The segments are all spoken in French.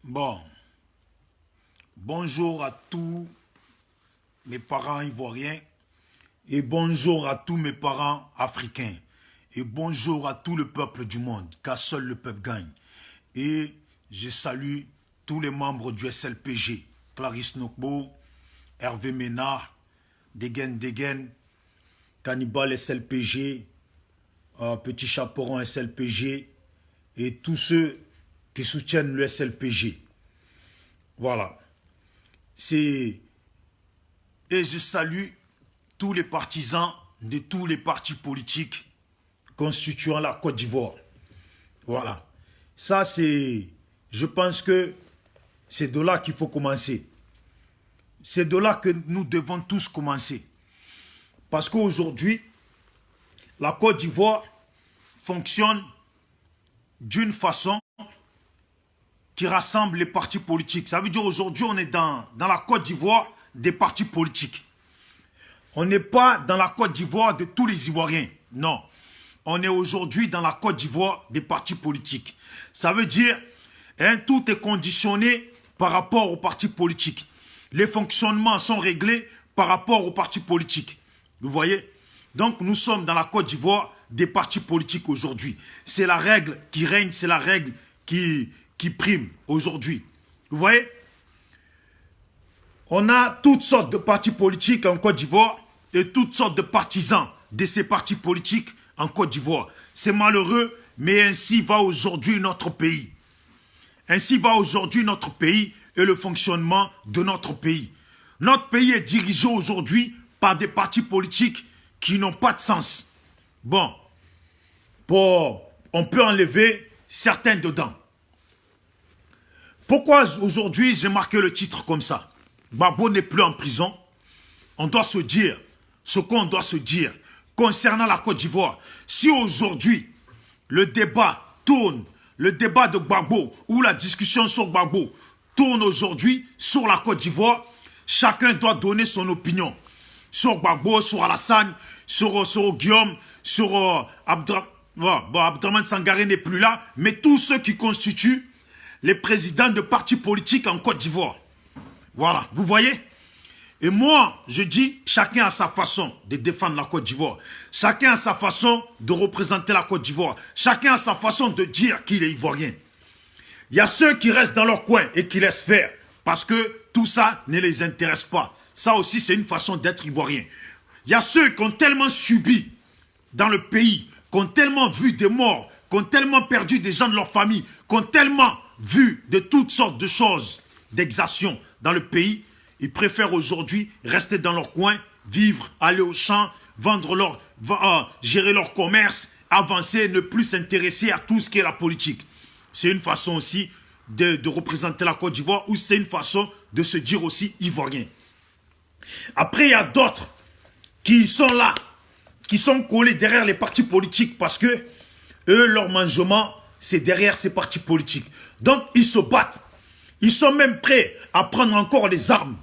Bon, bonjour à tous mes parents ivoiriens et bonjour à tous mes parents africains et bonjour à tout le peuple du monde, car seul le peuple gagne. Et je salue tous les membres du SLPG, Clarisse Nokbo, Hervé Ménard, Degen, Cannibal SLPG, Petit Chaperon SLPG et tous ceux qui soutiennent le SLPG. Voilà. Et je salue tous les partisans de tous les partis politiques constituant la Côte d'Ivoire. Voilà. Ça, je pense que c'est de là qu'il faut commencer. C'est de là que nous devons tous commencer. Parce qu'aujourd'hui, la Côte d'Ivoire fonctionne d'une façon qui rassemble les partis politiques. Ça veut dire aujourd'hui, on est dans la Côte d'Ivoire des partis politiques. On n'est pas dans la Côte d'Ivoire de tous les Ivoiriens. Non. On est aujourd'hui dans la Côte d'Ivoire des partis politiques. Ça veut dire, tout est conditionné par rapport aux partis politiques. Les fonctionnements sont réglés par rapport aux partis politiques. Vous voyez? Donc nous sommes dans la Côte d'Ivoire des partis politiques aujourd'hui. C'est la règle qui règne, c'est la règle qui prime aujourd'hui. Vous voyez? On a toutes sortes de partis politiques en Côte d'Ivoire et toutes sortes de partisans de ces partis politiques en Côte d'Ivoire. C'est malheureux, mais ainsi va aujourd'hui notre pays. Ainsi va aujourd'hui notre pays et le fonctionnement de notre pays. Notre pays est dirigé aujourd'hui par des partis politiques qui n'ont pas de sens. Bon, on peut enlever certains dedans. Pourquoi aujourd'hui j'ai marqué le titre comme ça? Gbagbo n'est plus en prison. On doit se dire ce qu'on doit se dire concernant la Côte d'Ivoire. Si aujourd'hui le débat tourne, le débat de Gbagbo ou la discussion sur Gbagbo tourne aujourd'hui sur la Côte d'Ivoire, chacun doit donner son opinion. Sur Gbagbo, sur Alassane, sur Guillaume, sur Abdraman Sangaré n'est plus là, mais tous ceux qui constituent les présidents de partis politiques en Côte d'Ivoire. Voilà, vous voyez? Et moi, je dis, chacun a sa façon de défendre la Côte d'Ivoire. Chacun a sa façon de représenter la Côte d'Ivoire. Chacun a sa façon de dire qu'il est ivoirien. Il y a ceux qui restent dans leur coin et qui laissent faire, parce que tout ça ne les intéresse pas. Ça aussi, c'est une façon d'être ivoirien. Il y a ceux qui ont tellement subi dans le pays, qui ont tellement vu des morts, qui ont tellement perdu des gens de leur famille, qui ont tellement vu de toutes sortes de choses, d'exactions dans le pays, ils préfèrent aujourd'hui rester dans leur coin, vivre, aller au champ, gérer leur commerce, avancer, ne plus s'intéresser à tout ce qui est la politique. C'est une façon aussi de représenter la Côte d'Ivoire ou c'est une façon de se dire aussi ivoirien. Après, il y a d'autres qui sont là, qui sont collés derrière les partis politiques parce que eux, leur mangement, c'est derrière ces partis politiques. Donc, ils se battent. Ils sont même prêts à prendre encore les armes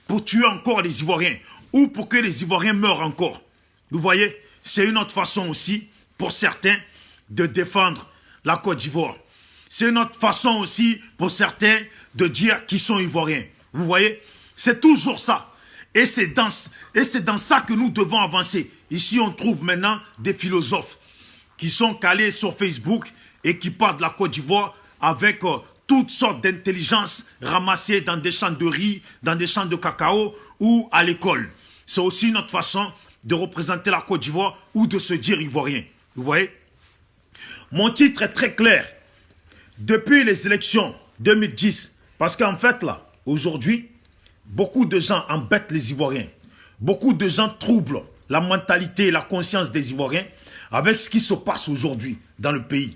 pour tuer encore les Ivoiriens ou pour que les Ivoiriens meurent encore. Vous voyez, c'est une autre façon aussi, pour certains, de défendre la Côte d'Ivoire. C'est une autre façon aussi, pour certains, de dire qu'ils sont Ivoiriens. Vous voyez, c'est toujours ça. Et c'est dans ça que nous devons avancer. Ici, on trouve maintenant des philosophes qui sont calés sur Facebook et qui parlent de la Côte d'Ivoire avec toutes sortes d'intelligences ramassées dans des champs de riz, dans des champs de cacao ou à l'école. C'est aussi notre façon de représenter la Côte d'Ivoire ou de se dire ivoirien. Vous voyez? Mon titre est très clair. Depuis les élections 2010, parce qu'en fait là, aujourd'hui, beaucoup de gens embêtent les Ivoiriens. Beaucoup de gens troublent la mentalité et la conscience des Ivoiriens avec ce qui se passe aujourd'hui dans le pays.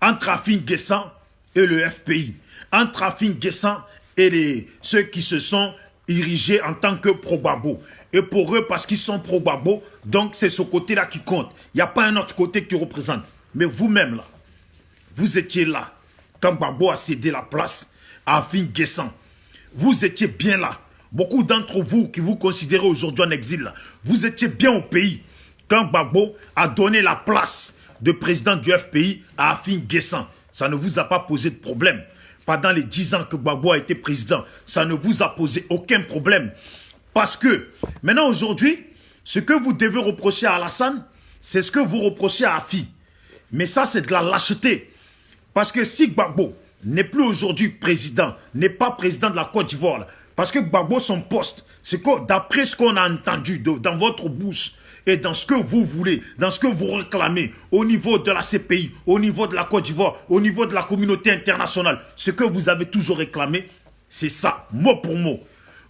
Entre Afin Guessan et le FPI. Entre Afin Guessan et ceux qui se sont érigés en tant que pro-Gbagbo. Et pour eux, parce qu'ils sont pro-Gbagbo, donc c'est ce côté-là qui compte. Il n'y a pas un autre côté qui représente. Mais vous-même là, vous étiez là quand Gbagbo a cédé la place à Afin Guessan. Vous étiez bien là. Beaucoup d'entre vous qui vous considérez aujourd'hui en exil, là, vous étiez bien au pays quand Gbagbo a donné la place de président du FPI à Afin Guessan. Ça ne vous a pas posé de problème. pendant les 10 ans que Gbagbo a été président, ça ne vous a posé aucun problème. Parce que, maintenant, aujourd'hui, ce que vous devez reprocher à Alassane, c'est ce que vous reprochez à Afi. Mais ça, c'est de la lâcheté. Parce que si Gbagbo n'est plus aujourd'hui président, n'est pas président de la Côte d'Ivoire, parce que Gbagbo, son poste, c'est que d'après ce qu'on a entendu dans votre bouche et dans ce que vous voulez, dans ce que vous réclamez au niveau de la CPI, au niveau de la Côte d'Ivoire, au niveau de la communauté internationale, ce que vous avez toujours réclamé, c'est ça, mot pour mot.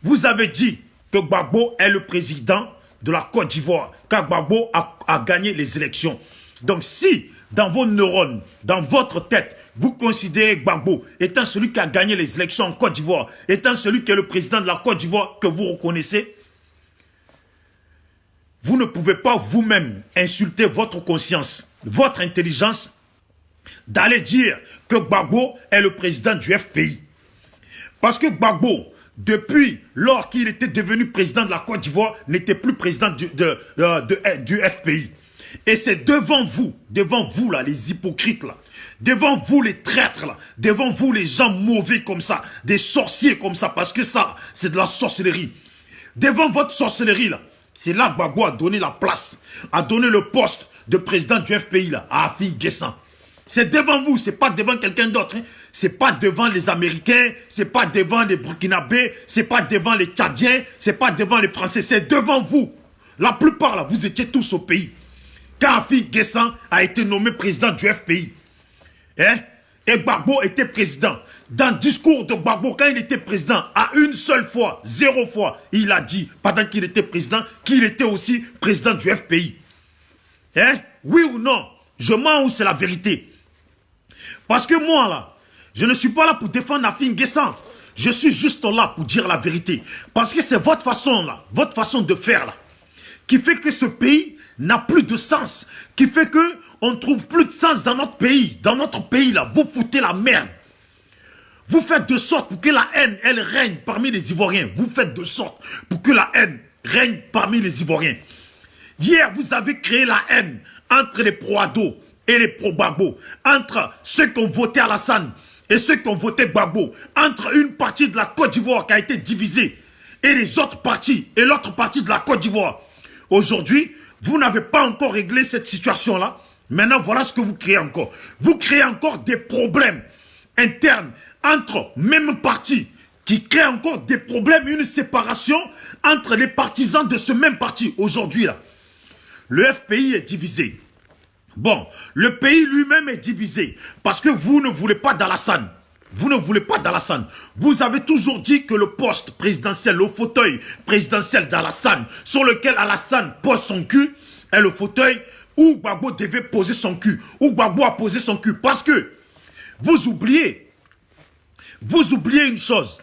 Vous avez dit que Gbagbo est le président de la Côte d'Ivoire, car Gbagbo a gagné les élections. Donc si, dans vos neurones, dans votre tête, vous considérez Gbagbo étant celui qui a gagné les élections en Côte d'Ivoire, étant celui qui est le président de la Côte d'Ivoire que vous reconnaissez, vous ne pouvez pas vous-même insulter votre conscience, votre intelligence, d'aller dire que Gbagbo est le président du FPI. Parce que Gbagbo, depuis lors qu'il était devenu président de la Côte d'Ivoire, n'était plus président du FPI. Et c'est devant vous là, les hypocrites là, devant vous les traîtres là, devant vous les gens mauvais comme ça, des sorciers comme ça, parce que ça, c'est de la sorcellerie. Devant votre sorcellerie là, c'est là que Gbagbo a donné la place, a donné le poste de président du FPI là, à Afi Guessan. C'est devant vous, c'est pas devant quelqu'un d'autre. Hein. C'est pas devant les Américains, c'est pas devant les Burkinabés, c'est pas devant les Tchadiens, c'est pas devant les Français, c'est devant vous. La plupart là, vous étiez tous au pays. Quand Afi Guessan a été nommé président du FPI, hein, et Gbagbo était président. Dans le discours de Gbagbo, quand il était président, à une seule fois, 0 fois, il a dit, pendant qu'il était président, qu'il était aussi président du FPI. Hein? Oui ou non? Je mens ou c'est la vérité? Parce que moi, là, je ne suis pas là pour défendre Afi Guessan. Je suis juste là pour dire la vérité. Parce que c'est votre façon, là, votre façon de faire, là, qui fait que ce pays n'a plus de sens, qui fait que on ne trouve plus de sens dans notre pays. Dans notre pays, là, vous foutez la merde. Vous faites de sorte pour que la haine, elle règne parmi les Ivoiriens. Vous faites de sorte pour que la haine règne parmi les Ivoiriens. Hier, vous avez créé la haine entre les pro-Ado et les pro-Gbagbo, entre ceux qui ont voté Alassane et ceux qui ont voté Gbagbo, entre une partie de la Côte d'Ivoire qui a été divisée et les autres parties et l'autre partie de la Côte d'Ivoire. Aujourd'hui, vous n'avez pas encore réglé cette situation-là. Maintenant, voilà ce que vous créez encore. Vous créez encore des problèmes internes entre même partis qui créent encore des problèmes, une séparation entre les partisans de ce même parti. Aujourd'hui, là, le FPI est divisé. Bon, le pays lui-même est divisé parce que vous ne voulez pas d'Alassane. Vous ne voulez pas d'Alassane. Vous avez toujours dit que le poste présidentiel, le fauteuil présidentiel d'Alassane, sur lequel Alassane pose son cul, est le fauteuil où Gbagbo devait poser son cul, où Gbagbo a posé son cul. Parce que vous oubliez une chose.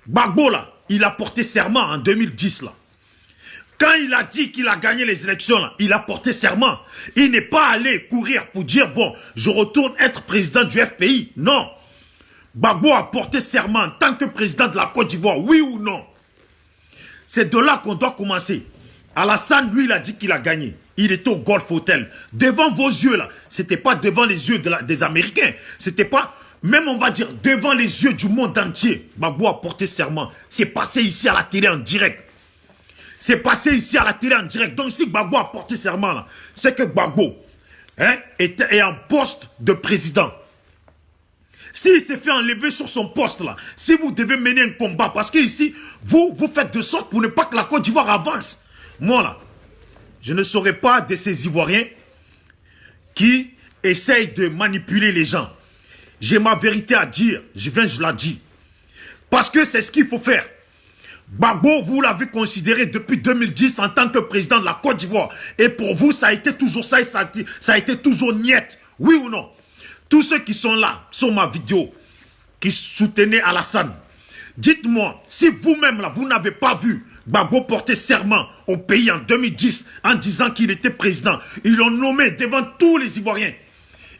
Gbagbo, là, il a porté serment en 2010, là. Quand il a dit qu'il a gagné les élections, là, il a porté serment. Il n'est pas allé courir pour dire, bon, je retourne être président du FPI. Non. Gbagbo a porté serment en tant que président de la Côte d'Ivoire, oui ou non? C'est de là qu'on doit commencer. Alassane, lui, il a dit qu'il a gagné. Il était au Golf Hotel. Devant vos yeux, là. C'était pas devant les yeux des Américains. C'était pas, même on va dire, devant les yeux du monde entier. Gbagbo a porté serment. C'est passé ici à la télé en direct. C'est passé ici à la télé en direct. Donc si Gbagbo a porté serment, là, c'est que Gbagbo est en poste de président. S'il s'est fait enlever sur son poste là, si vous devez mener un combat, parce que ici, vous faites de sorte pour ne pas que la Côte d'Ivoire avance. Moi là, je ne serai pas de ces Ivoiriens qui essayent de manipuler les gens. J'ai ma vérité à dire, je la dis. Parce que c'est ce qu'il faut faire. Gbagbo, vous l'avez considéré depuis 2010 en tant que président de la Côte d'Ivoire. Et pour vous, ça a été toujours ça et ça a été toujours niette. Oui ou non? Tous ceux qui sont là, sur ma vidéo, qui soutenaient Alassane, dites-moi, si vous-même là, vous n'avez pas vu Gbagbo porter serment au pays en 2010 en disant qu'il était président, ils l'ont nommé devant tous les Ivoiriens.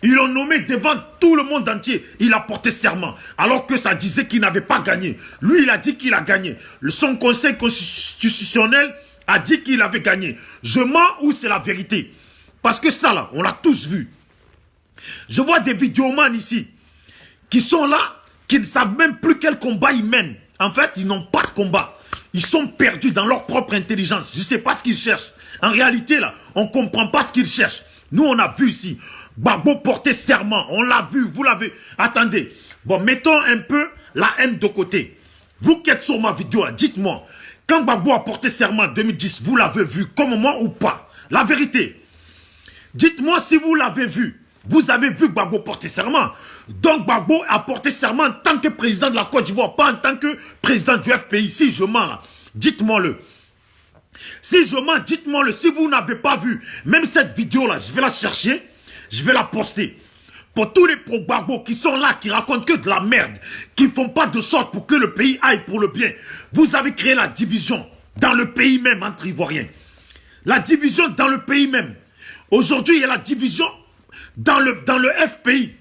Ils l'ont nommé devant tout le monde entier. Il a porté serment. Alors que ça disait qu'il n'avait pas gagné. Lui, il a dit qu'il a gagné. Son conseil constitutionnel a dit qu'il avait gagné. Je mens ou c'est la vérité? Parce que ça, là, on l'a tous vu. Je vois des vidéomans ici qui sont là, qui ne savent même plus quel combat ils mènent. En fait, ils n'ont pas de combat. Ils sont perdus dans leur propre intelligence. Je ne sais pas ce qu'ils cherchent. En réalité, là, on ne comprend pas ce qu'ils cherchent. Nous, on a vu ici. Gbagbo porter serment. On l'a vu, vous l'avez. Attendez. Bon, mettons un peu la haine de côté. Vous qui êtes sur ma vidéo, dites-moi. Quand Gbagbo a porté serment en 2010, vous l'avez vu comme moi ou pas? La vérité. Dites-moi si vous l'avez vu. Vous avez vu Gbagbo porter serment. Donc Gbagbo a porté serment en tant que président de la Côte d'Ivoire, pas en tant que président du FPI. Si je mens là, dites-moi-le. Si je mens, dites-moi-le. Si vous n'avez pas vu, même cette vidéo-là, je vais la chercher, je vais la poster. Pour tous les pro-Gbagbo qui sont là, qui racontent que de la merde, qui ne font pas de sorte pour que le pays aille pour le bien. Vous avez créé la division dans le pays même entre Ivoiriens. La division dans le pays même. Aujourd'hui, il y a la division dans le FPI.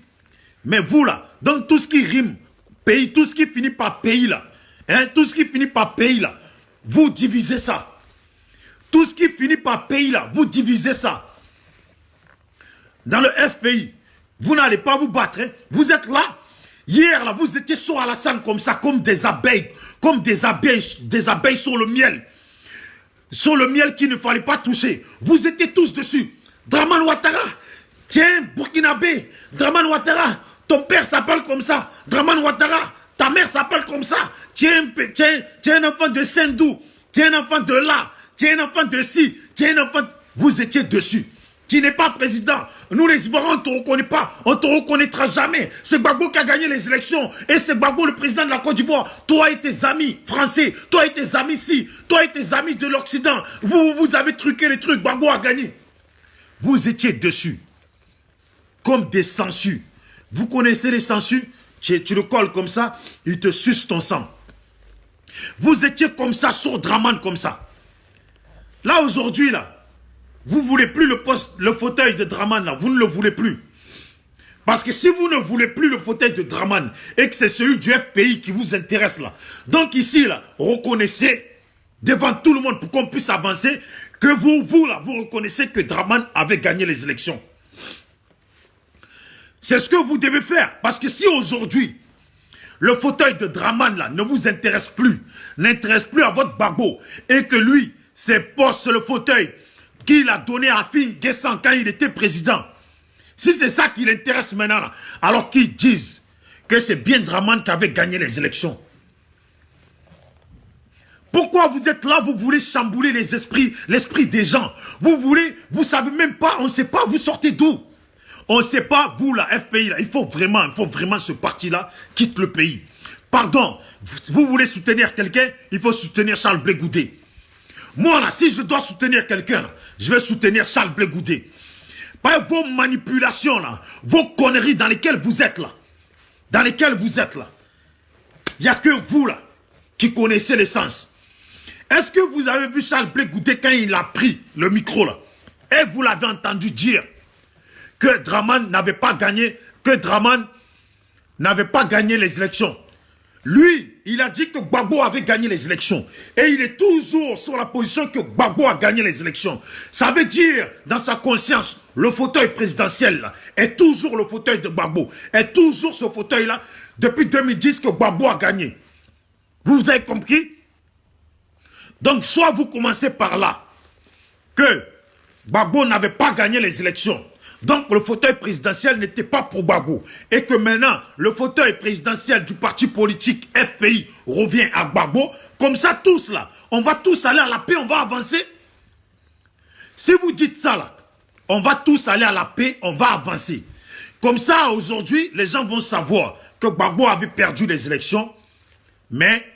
Mais vous là, dans tout ce qui rime, pays, tout ce qui finit par pays là, hein, tout ce qui finit par pays là, vous divisez ça. Tout ce qui finit par pays là, vous divisez ça. Dans le FPI, vous n'allez pas vous battre. Hein. Vous êtes là. Hier là, vous étiez sur Alassane comme ça, comme des abeilles sur le miel. Sur le miel qu'il ne fallait pas toucher. Vous étiez tous dessus. Draman Ouattara. Tiens, Burkinabé, Draman Ouattara, ton père s'appelle comme ça. Draman Ouattara, ta mère s'appelle comme ça. Tiens, un enfant de Sendou, tiens un enfant de là, tiens un enfant de ci, tiens un enfant... Vous étiez dessus. Tu n'es pas président. Nous les Ivoiriens, on ne te reconnaît pas. On ne te reconnaîtra jamais. C'est Gbagbo qui a gagné les élections. Et c'est Gbagbo le président de la Côte d'Ivoire. Toi et tes amis français, toi et tes amis ici, toi et tes amis de l'Occident, vous avez truqué les trucs. Gbagbo a gagné. Vous étiez dessus. Comme des sangsues. Vous connaissez les sangsues? Tu le colles comme ça, il te suce ton sang. Vous étiez comme ça, sur Draman comme ça. Là, aujourd'hui, là, vous ne voulez plus le fauteuil de Draman, là. Vous ne le voulez plus. Parce que si vous ne voulez plus le fauteuil de Draman et que c'est celui du FPI qui vous intéresse, là. Donc ici, là, reconnaissez devant tout le monde pour qu'on puisse avancer que vous, là, vous reconnaissez que Draman avait gagné les élections. C'est ce que vous devez faire. Parce que si aujourd'hui, le fauteuil de Draman là, ne vous intéresse plus, n'intéresse plus à votre Gbagbo, et que lui, c'est le fauteuil qu'il a donné à Fin Guessan quand il était président. Si c'est ça qui l'intéresse maintenant, là, alors qu'ils disent que c'est bien Draman qui avait gagné les élections. Pourquoi vous êtes là, vous voulez chambouler l'esprit des gens? Vous savez même pas, on ne sait pas, vous sortez d'où? On ne sait pas, vous, la FPI, là, il faut vraiment ce parti-là quitte le pays. Pardon, vous voulez soutenir quelqu'un, il faut soutenir Charles Blé Goudé. Moi, là, si je dois soutenir quelqu'un, je vais soutenir Charles Blé Goudé. Pas vos manipulations, là, vos conneries dans lesquelles vous êtes, là. Dans lesquelles vous êtes, là. Il n'y a que vous, là, qui connaissez l'essence. Est-ce que vous avez vu Charles Blé Goudé quand il a pris le micro, là? Et vous l'avez entendu dire que Draman n'avait pas gagné, les élections. Lui, il a dit que Gbagbo avait gagné les élections. Et il est toujours sur la position que Gbagbo a gagné les élections. Ça veut dire, dans sa conscience, le fauteuil présidentiel là, est toujours le fauteuil de Gbagbo. Est toujours ce fauteuil-là, depuis 2010 que Gbagbo a gagné. Vous avez compris? Donc, soit vous commencez par là, que Gbagbo n'avait pas gagné les élections. Donc le fauteuil présidentiel n'était pas pour Gbagbo. Et que maintenant, le fauteuil présidentiel du parti politique FPI revient à Gbagbo. Comme ça, tous là, on va tous aller à la paix, on va avancer. Si vous dites ça là, on va tous aller à la paix, on va avancer. Comme ça, aujourd'hui, les gens vont savoir que Gbagbo avait perdu les élections. Mais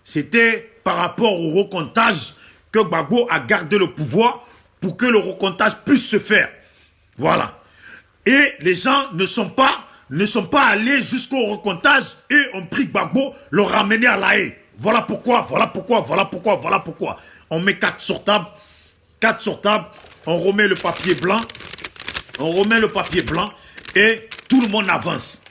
c'était par rapport au recomptage que Gbagbo a gardé le pouvoir pour que le recomptage puisse se faire. Voilà. Et les gens ne sont pas allés jusqu'au recomptage et ont pris Gbagbo, le ramener à la haie. Voilà pourquoi. On met 4 sur table, on remet le papier blanc, et tout le monde avance.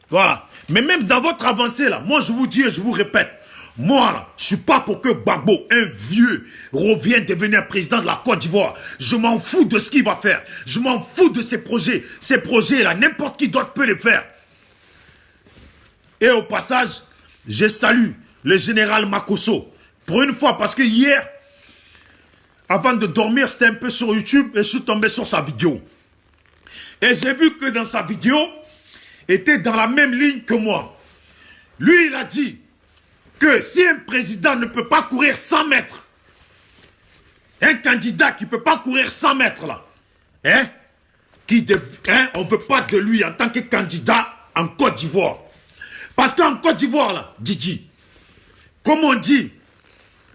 Voilà. Mais même dans votre avancée là, moi je vous dis et je vous répète, moi, là, je ne suis pas pour que Gbagbo, un vieux, revienne devenir président de la Côte d'Ivoire. Je m'en fous de ce qu'il va faire. Je m'en fous de ses projets. Ces projets-là, n'importe qui d'autre peut les faire. Et au passage, je salue le général Makosso. Pour une fois, parce que hier, avant de dormir, j'étais un peu sur YouTube et je suis tombé sur sa vidéo. Et j'ai vu que dans sa vidéo, était dans la même ligne que moi. Lui, il a dit que si un président ne peut pas courir 100 mètres, un candidat qui ne peut pas courir 100 mètres, là, on ne veut pas de lui en tant que candidat en Côte d'Ivoire. Parce qu'en Côte d'Ivoire, là, Didi, comme on dit,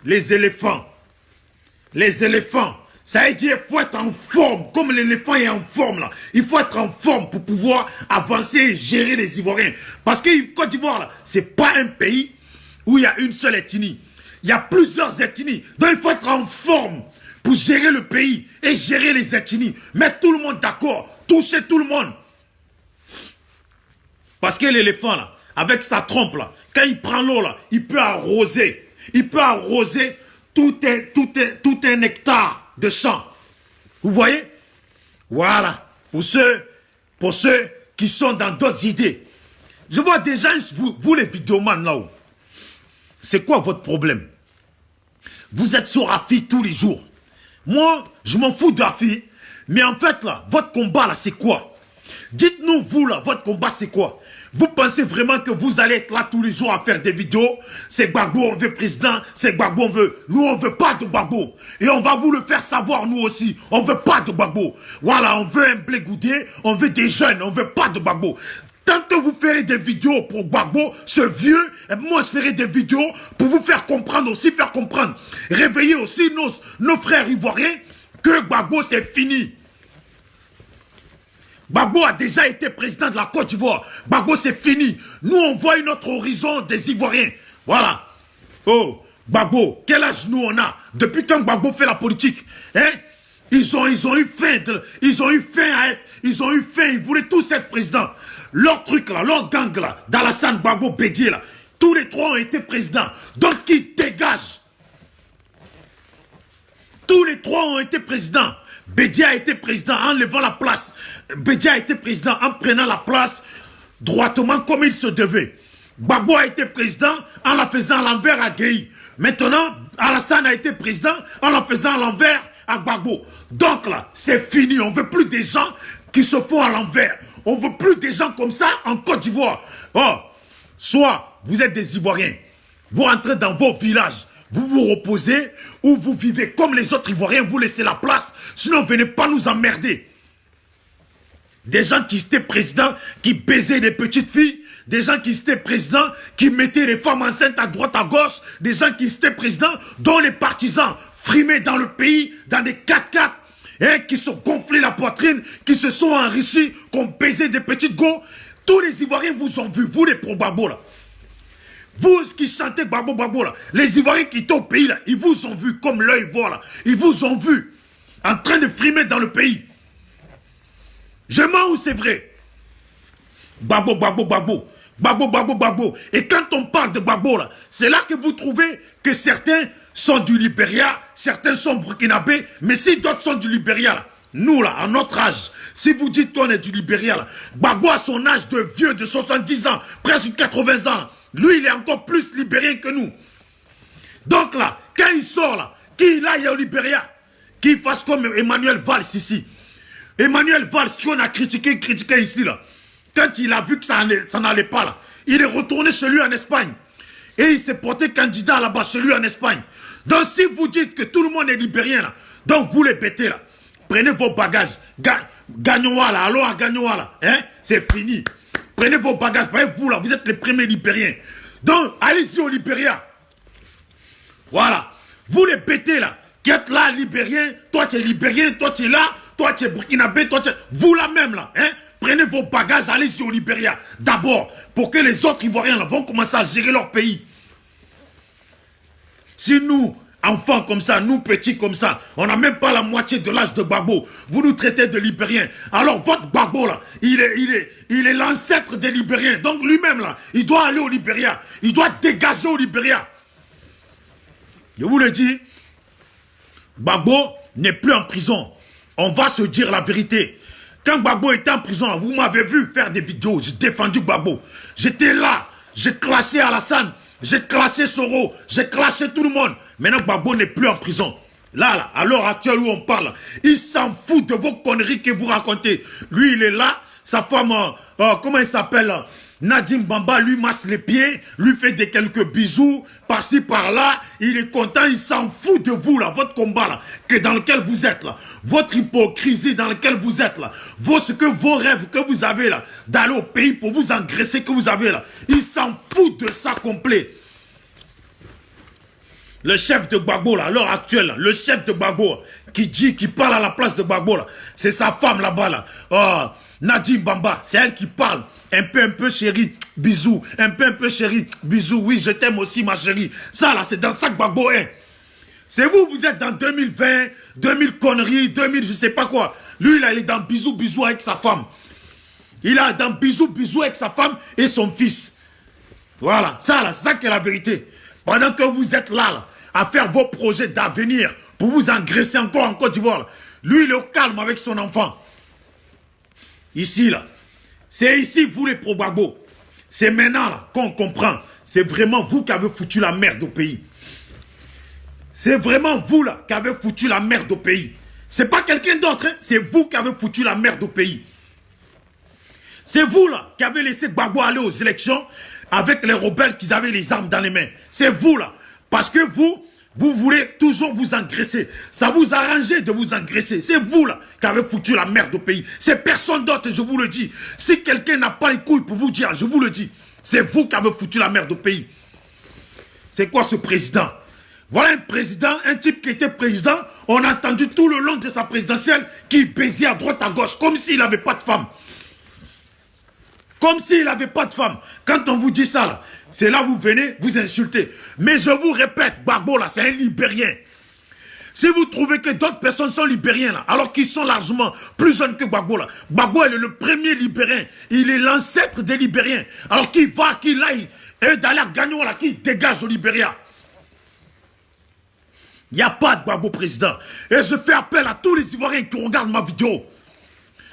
les éléphants, ça veut dire qu'il faut être en forme, comme l'éléphant est en forme là. Il faut être en forme pour pouvoir avancer et gérer les Ivoiriens. Parce que Côte d'Ivoire là, c'est pas un pays où il y a une seule ethnie. Il y a plusieurs ethnies. Donc il faut être en forme pour gérer le pays et gérer les ethnies. Mettre tout le monde d'accord, toucher tout le monde. Parce que l'éléphant là, avec sa trompe là, quand il prend l'eau là, il peut arroser. Il peut arroser tout un hectare de champs. Vous voyez? Voilà. Pour ceux qui sont dans d'autres idées. Je vois des gens, vous les vidéomans là-haut. C'est quoi votre problème? Vous êtes sur Afi tous les jours. Moi, je m'en fous d'Afi. Mais en fait, là, votre combat, là, c'est quoi? Dites-nous, vous, là, votre combat, c'est quoi? Vous pensez vraiment que vous allez être là tous les jours à faire des vidéos? C'est Gbagbo, on veut président, c'est Gbagbo, on veut. Nous, on veut pas de Gbagbo. Et on va vous le faire savoir, nous aussi. On veut pas de Gbagbo. Voilà, on veut un Blé Goudé, on veut des jeunes, on veut pas de Gbagbo. Tant que vous ferez des vidéos pour Gbagbo, ce vieux, et moi je ferai des vidéos pour vous faire comprendre aussi, faire comprendre. Réveiller aussi nos frères ivoiriens que Gbagbo c'est fini. Gbagbo a déjà été président de la Côte d'Ivoire. Gbagbo c'est fini. Nous on voit une autre horizon des Ivoiriens. Voilà. Oh, Gbagbo, quel âge nous on a? Depuis quand Gbagbo fait la politique? Hein? Ils ont eu faim, ils voulaient tous être présidents. Leur truc là, leur gang là, d'Alassane Gbagbo Bédié là, tous les trois ont été présidents. Donc qui dégage? Tous les trois ont été présidents. Bédié a été président en levant la place. Bédié a été président en prenant la place droitement comme il se devait. Gbagbo a été président en la faisant à l'envers à Gueye. Maintenant, Alassane a été président en la faisant à l'envers à Gbagbo. Donc là, c'est fini. On ne veut plus des gens qui se font à l'envers. On ne veut plus des gens comme ça en Côte d'Ivoire. Oh, soit vous êtes des Ivoiriens, vous rentrez dans vos villages, vous vous reposez, ou vous vivez comme les autres Ivoiriens, vous laissez la place. Sinon, venez pas nous emmerder. Des gens qui étaient présidents, qui baisaient des petites filles, des gens qui étaient présidents, qui mettaient les femmes enceintes à droite, à gauche, des gens qui étaient présidents, dont les partisans frimaient dans le pays, dans des 4x4, qui se gonflaient la poitrine, qui se sont enrichis, qui ont baisé des petites go. Tous les Ivoiriens vous ont vu, vous les pro-Gbagbo là. Vous qui chantez Gbagbo Gbagbo là, les Ivoiriens qui étaient au pays là, ils vous ont vu comme l'œil voit là. Ils vous ont vu en train de frimer dans le pays. Je mens ou c'est vrai? Gbagbo, Gbagbo, Gbagbo. Gbagbo, Gbagbo, Gbagbo. Et quand on parle de Gbagbo là, c'est là que vous trouvez que certains sont du Libéria, certains sont burkinabés, mais si d'autres sont du Libéria là, nous là, à notre âge, si vous dites qu'on est du Libéria là, Gbagbo a son âge de vieux de 70 ans, presque 80 ans là, lui il est encore plus libérien que nous. Donc là, quand il sort là, qu'il aille au Libéria, qu'il fasse comme Emmanuel Valls ici. Emmanuel Valls, qu'on a critiqué ici là, quand il a vu que ça n'allait pas là, il est retourné chez lui en Espagne. Et il s'est porté candidat là-bas chez lui en Espagne. Donc si vous dites que tout le monde est libérien là, donc vous les bêtez là, prenez vos bagages. Gagnoa là, allons à Gagnoa là, hein, c'est fini. Prenez vos bagages, vous là, vous êtes les premiers libériens. Donc allez-y au Libéria. Voilà. Vous les bêtez là, qui êtes là, libérien, toi tu es libérien, toi tu es là, toi tu es burkinabé, toi tu es... Vous là même là, hein. Prenez vos bagages, allez-y au Libéria. D'abord, pour que les autres Ivoiriens là, vont commencer à gérer leur pays. Si nous, enfants comme ça, nous petits comme ça, on n'a même pas la moitié de l'âge de Gbagbo, vous nous traitez de Libériens. Alors votre Gbagbo là, il est l'ancêtre des Libériens. Donc lui-même là, il doit aller au Libéria. Il doit dégager au Libéria. Je vous le dis, Gbagbo n'est plus en prison. On va se dire la vérité. Quand Gbagbo était en prison, vous m'avez vu faire des vidéos, j'ai défendu Gbagbo. J'étais là, j'ai clashé Alassane, j'ai clashé Soro, j'ai clashé tout le monde. Maintenant, Gbagbo n'est plus en prison. Là, à l'heure actuelle où on parle, il s'en fout de vos conneries que vous racontez. Lui, il est là, sa femme, comment il s'appelle, Nadim Bamba, lui masse les pieds, lui fait quelques bisous, par-ci, par-là, il est content, il s'en fout de vous, là, votre combat, là, dans lequel vous êtes, là, votre hypocrisie dans laquelle vous êtes, là, vos rêves que vous avez, là, d'aller au pays pour vous engraisser que vous avez, là, il s'en fout de ça complet. Le chef de Gbagbo, là, à l'heure actuelle, là, le chef de Gbagbo, qui parle à la place de Gbagbo, là, c'est sa femme là-bas, là, Nadim Bamba, c'est elle qui parle. Un peu chérie, bisous. Un peu chérie, bisous. Oui, je t'aime aussi, ma chérie. Ça, là, c'est dans ça que Gbagbo est. C'est vous, vous êtes dans 2020, 2000 conneries, 2000 je sais pas quoi. Lui, là, il est dans bisous avec sa femme. Il est dans bisous avec sa femme et son fils. Voilà, ça, là, c'est ça qui est la vérité. Pendant que vous êtes là, à faire vos projets d'avenir pour vous engraisser encore en Côte d'Ivoire, lui, il est au calme avec son enfant. Ici, là. C'est ici, vous les pro-Gbagbo. C'est maintenant là qu'on comprend. C'est vraiment vous qui avez foutu la merde au pays. C'est vraiment vous là qui avez foutu la merde au pays. C'est pas quelqu'un d'autre, hein? C'est vous qui avez foutu la merde au pays. C'est vous là qui avez laissé Gbagbo aller aux élections avec les rebelles qui avaient les armes dans les mains. C'est vous là. Parce que vous voulez toujours vous engraisser. Ça vous arrange de vous engraisser. C'est vous là qui avez foutu la merde au pays. C'est personne d'autre, je vous le dis. Si quelqu'un n'a pas les couilles pour vous dire, je vous le dis. C'est vous qui avez foutu la merde au pays. C'est quoi ce président? Voilà un président, un type qui était président. On a entendu tout le long de sa présidentielle qu'il baisait à droite à gauche. Comme s'il n'avait pas de femme. Comme s'il n'avait pas de femme. Quand on vous dit ça, là, c'est là vous venez, vous insultez. Mais je vous répète, Gbagbo, là, c'est un Libérien. Si vous trouvez que d'autres personnes sont Libériens, là, alors qu'ils sont largement plus jeunes que Gbagbo, là, Gbagbo, il est le premier Libérien. Il est l'ancêtre des Libériens. Alors qu'il aille, et d'aller à Gagnon, là, qu'il dégage au Libéria. Il n'y a pas de Gbagbo président. Et je fais appel à tous les Ivoiriens qui regardent ma vidéo.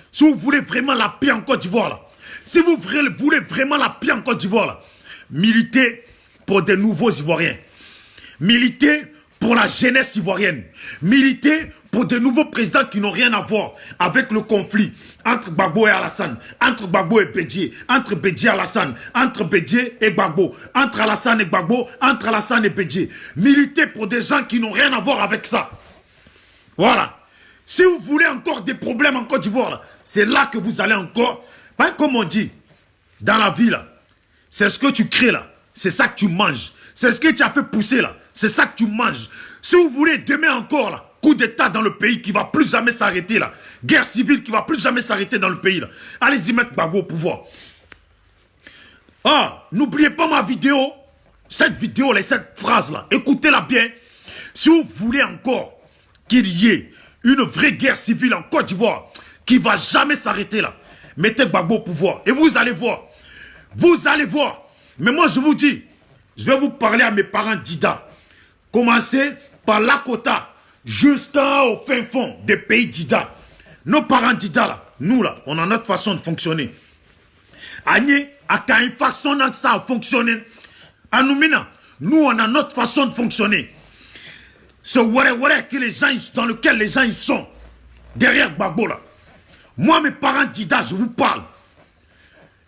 Si vous voulez vraiment la paix en Côte d'Ivoire, là, si vous voulez vraiment la paix en Côte d'Ivoire, là, militez pour des nouveaux Ivoiriens. Militez pour la jeunesse ivoirienne. Militez pour de nouveaux présidents qui n'ont rien à voir avec le conflit entre Gbagbo et Alassane, entre Gbagbo et Bédié, entre Bédié et Alassane, entre Bédié et Gbagbo, entre Alassane et Gbagbo, entre Alassane et Bédié. Militez pour des gens qui n'ont rien à voir avec ça. Voilà. Si vous voulez encore des problèmes en Côte d'Ivoire, c'est là que vous allez encore... Hein, comme on dit, dans la vie, là, c'est ce que tu crées, là. C'est ça que tu manges. C'est ce que tu as fait pousser, là. C'est ça que tu manges. Si vous voulez demain encore, là, coup d'état dans le pays qui ne va plus jamais s'arrêter, là. Guerre civile qui ne va plus jamais s'arrêter dans le pays, là. Allez-y mettre Gbagbo au pouvoir. Ah, n'oubliez pas ma vidéo. Cette vidéo-là, cette phrase-là. Écoutez-la bien. Si vous voulez encore qu'il y ait une vraie guerre civile en Côte d'Ivoire qui ne va jamais s'arrêter, là. Mettez Gbagbo au pouvoir. Et vous allez voir. Vous allez voir. Mais moi, je vous dis, je vais vous parler à mes parents d'Ida. Commencez par Lakota, juste au fin fond des pays d'Ida. Nos parents d'Ida, là, nous, là, on a notre façon de fonctionner. Agnès, à une façon de ça fonctionner. À nous, on a notre façon de fonctionner. Ce ouais que les gens, dans lequel les gens ils sont. Derrière Gbagbo, là. Moi, mes parents d'Ida, je vous parle.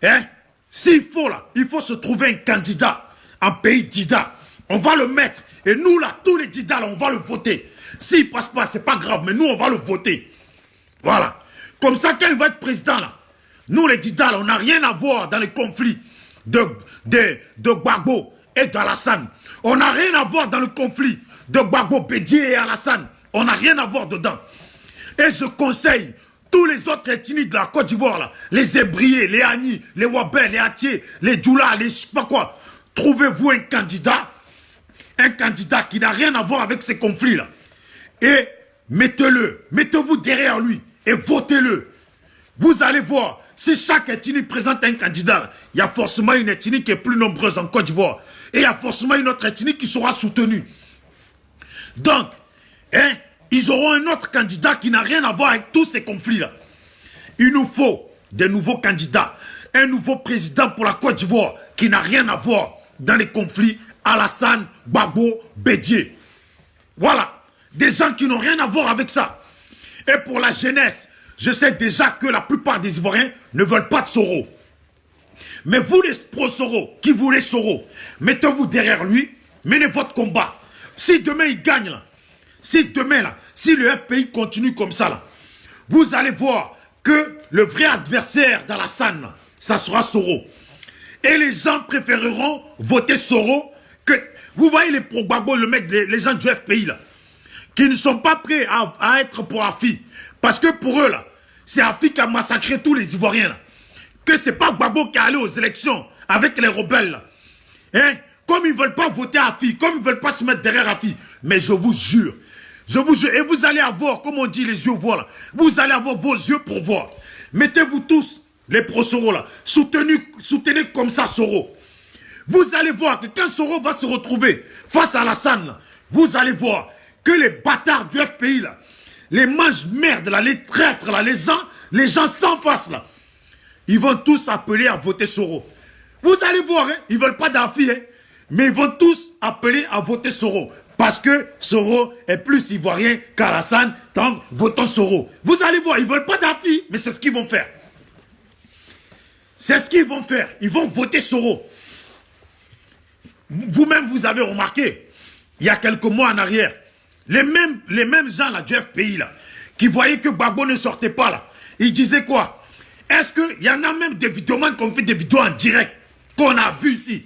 Hein? S'il faut, là, il faut se trouver un candidat en pays d'Ida. On va le mettre. Et nous, là, tous les Dida, là, on va le voter. S'il ne passe pas, c'est pas grave, mais nous, on va le voter. Voilà. Comme ça, quand il va être président, là, nous, les Dida, là, on n'a rien à voir dans les conflits de Gbagbo et d'Alassane. On n'a rien à voir dans le conflit de Gbagbo, Bédié et Alassane. On n'a rien à voir dedans. Et je conseille tous les autres ethnies de la Côte d'Ivoire, là, les Ébriés, les Agnis, les Wabel, les Atiers, les Djoula, les je sais pas quoi, trouvez-vous un candidat qui n'a rien à voir avec ces conflits-là. Et mettez-le, mettez-vous derrière lui et votez-le. Vous allez voir, si chaque ethnie présente un candidat, il y a forcément une ethnie qui est plus nombreuse en Côte d'Ivoire. Et il y a forcément une autre ethnie qui sera soutenue. Donc, hein, ils auront un autre candidat qui n'a rien à voir avec tous ces conflits-là. Il nous faut des nouveaux candidats. un nouveau président pour la Côte d'Ivoire qui n'a rien à voir dans les conflits Alassane, Gbagbo, Bédié. Voilà, des gens qui n'ont rien à voir avec ça. Et pour la jeunesse, je sais déjà que la plupart des Ivoiriens ne veulent pas de Soro. Mais vous les pro-Soro, qui voulez Soro, mettez-vous derrière lui, menez votre combat. Si demain il gagne, là, si demain, là, si le FPI continue comme ça, là, vous allez voir que le vrai adversaire d'Alassane, ça sera Soro. Et les gens préféreront voter Soro que... Vous voyez les pro-Gbagbo, les gens du FPI, là, qui ne sont pas prêts à être pour Afi. Parce que pour eux, là, c'est Afi qui a massacré tous les Ivoiriens, là. Que c'est pas Gbagbo qui est allé aux élections avec les rebelles, là. Hein? Comme ils ne veulent pas voter Afi, comme ils ne veulent pas se mettre derrière Afi. Mais je vous jure, et vous allez avoir, comme on dit, les yeux voient, là. Vous allez avoir vos yeux pour voir. Mettez-vous tous, les pro-Soro, là. Soutenez comme ça Soro. Vous allez voir que quand Soro va se retrouver face à Alassane, là, vous allez voir que les bâtards du FPI, là, les mange-merdes, là, les traîtres, là, les gens sans face, là, ils vont tous appeler à voter Soro. Vous allez voir, hein, ils ne veulent pas d'Afi, hein, mais ils vont tous appeler à voter Soro. Parce que Soro est plus ivoirien qu'Alassane, donc votons Soro. Vous allez voir, ils ne veulent pas d'Afi, mais c'est ce qu'ils vont faire. C'est ce qu'ils vont faire. Ils vont voter Soro. Vous-même, vous avez remarqué, il y a quelques mois en arrière, les mêmes gens là, du FPI, là, qui voyaient que Gbagbo ne sortait pas, là, ils disaient quoi? Est-ce qu'il y en a même des vidéomans qui ont fait des vidéos en direct, qu'on a vu ici,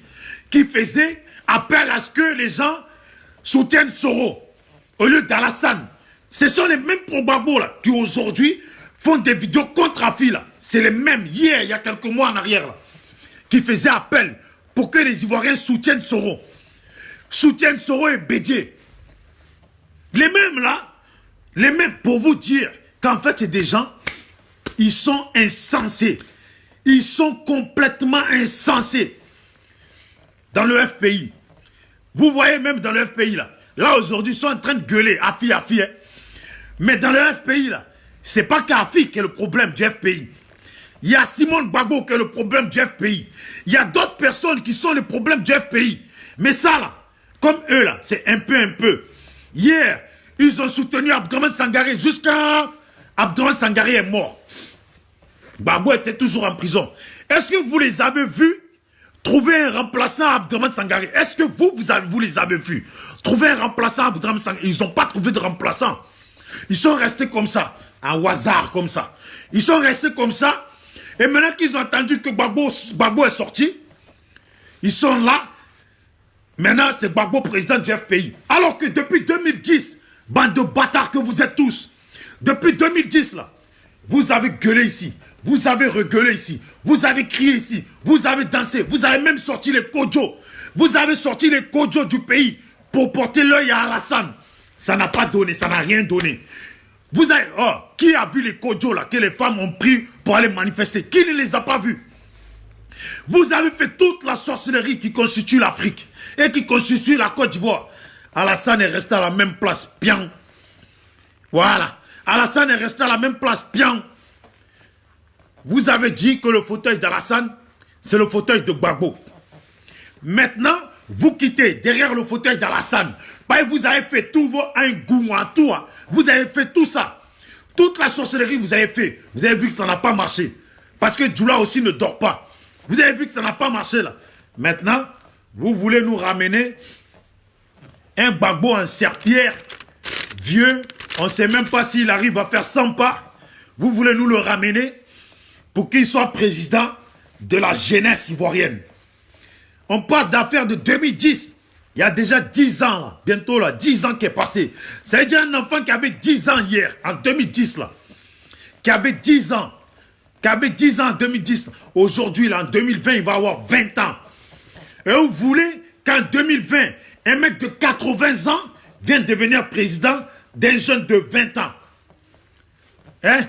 qui faisaient appel à ce que les gens soutiennent Soro, au lieu d'Alassane? Ce sont les mêmes pro-Gbagbo, là, qui aujourd'hui font des vidéos contre Afi, là. C'est les mêmes, hier, il y a quelques mois en arrière, là, qui faisaient appel pour que les Ivoiriens soutiennent Soro. Soutiennent Soro et Bédié. Les mêmes là, les mêmes pour vous dire qu'en fait c'est des gens, ils sont insensés. Ils sont complètement insensés. Dans le FPI. Vous voyez même dans le FPI là. Là aujourd'hui ils sont en train de gueuler Afi, Afi. Hein. Mais dans le FPI là, c'est pas qu'Afi qui est le problème du FPI. Il y a Simone Gbagbo qui est le problème du FPI. Il y a d'autres personnes qui sont le problème du FPI. Mais ça, là, comme eux, là, c'est un peu. Hier, ils ont soutenu Abdourahmane Sangaré jusqu'à... Abdourahmane Sangaré est mort. Gbagbo était toujours en prison. Est-ce que vous les avez vus trouver un remplaçant à Abdourahmane Sangaré? Est-ce que vous les avez vus trouver un remplaçant à Abdourahmane Sangaré? Ils n'ont pas trouvé de remplaçant. Ils sont restés comme ça, en hasard comme ça. Ils sont restés comme ça. Et maintenant qu'ils ont entendu que Gbagbo est sorti, ils sont là. Maintenant, c'est Gbagbo président du FPI. Alors que depuis 2010, bande de bâtards que vous êtes tous, depuis 2010, là, vous avez gueulé ici, vous avez regueulé ici, vous avez crié ici, vous avez dansé, vous avez même sorti les kodjo. Vous avez sorti les kodjo du pays pour porter l'œil à Alassane. Ça n'a pas donné, ça n'a rien donné. Vous avez, qui a vu les kodjo là, que les femmes ont pris pour aller manifester? Qui ne les a pas vus? Vous avez fait toute la sorcellerie qui constitue l'Afrique et qui constitue la Côte d'Ivoire. Alassane est resté à la même place, bien. Voilà. Alassane est resté à la même place, bien. Vous avez dit que le fauteuil d'Alassane, c'est le fauteuil de Gbagbo. Maintenant, vous quittez derrière le fauteuil d'Alassane. Vous avez fait tout un goût, un tour. Vous avez fait tout ça. Toute la sorcellerie, vous avez fait. Vous avez vu que ça n'a pas marché. Parce que Djoula aussi ne dort pas. Vous avez vu que ça n'a pas marché là. Maintenant, vous voulez nous ramener un Gbagbo en serpillère, vieux. On ne sait même pas s'il arrive à faire 100 pas. Vous voulez nous le ramener pour qu'il soit président de la jeunesse ivoirienne. On parle d'affaires de 2010. Il y a déjà 10 ans, là, bientôt là, 10 ans qui est passé. Ça veut dire un enfant qui avait 10 ans hier, en 2010, là, qui avait 10 ans en 2010. Aujourd'hui, là, en 2020, il va avoir 20 ans. Et vous voulez qu'en 2020, un mec de 80 ans vienne devenir président d'un jeune de 20 ans. Hein?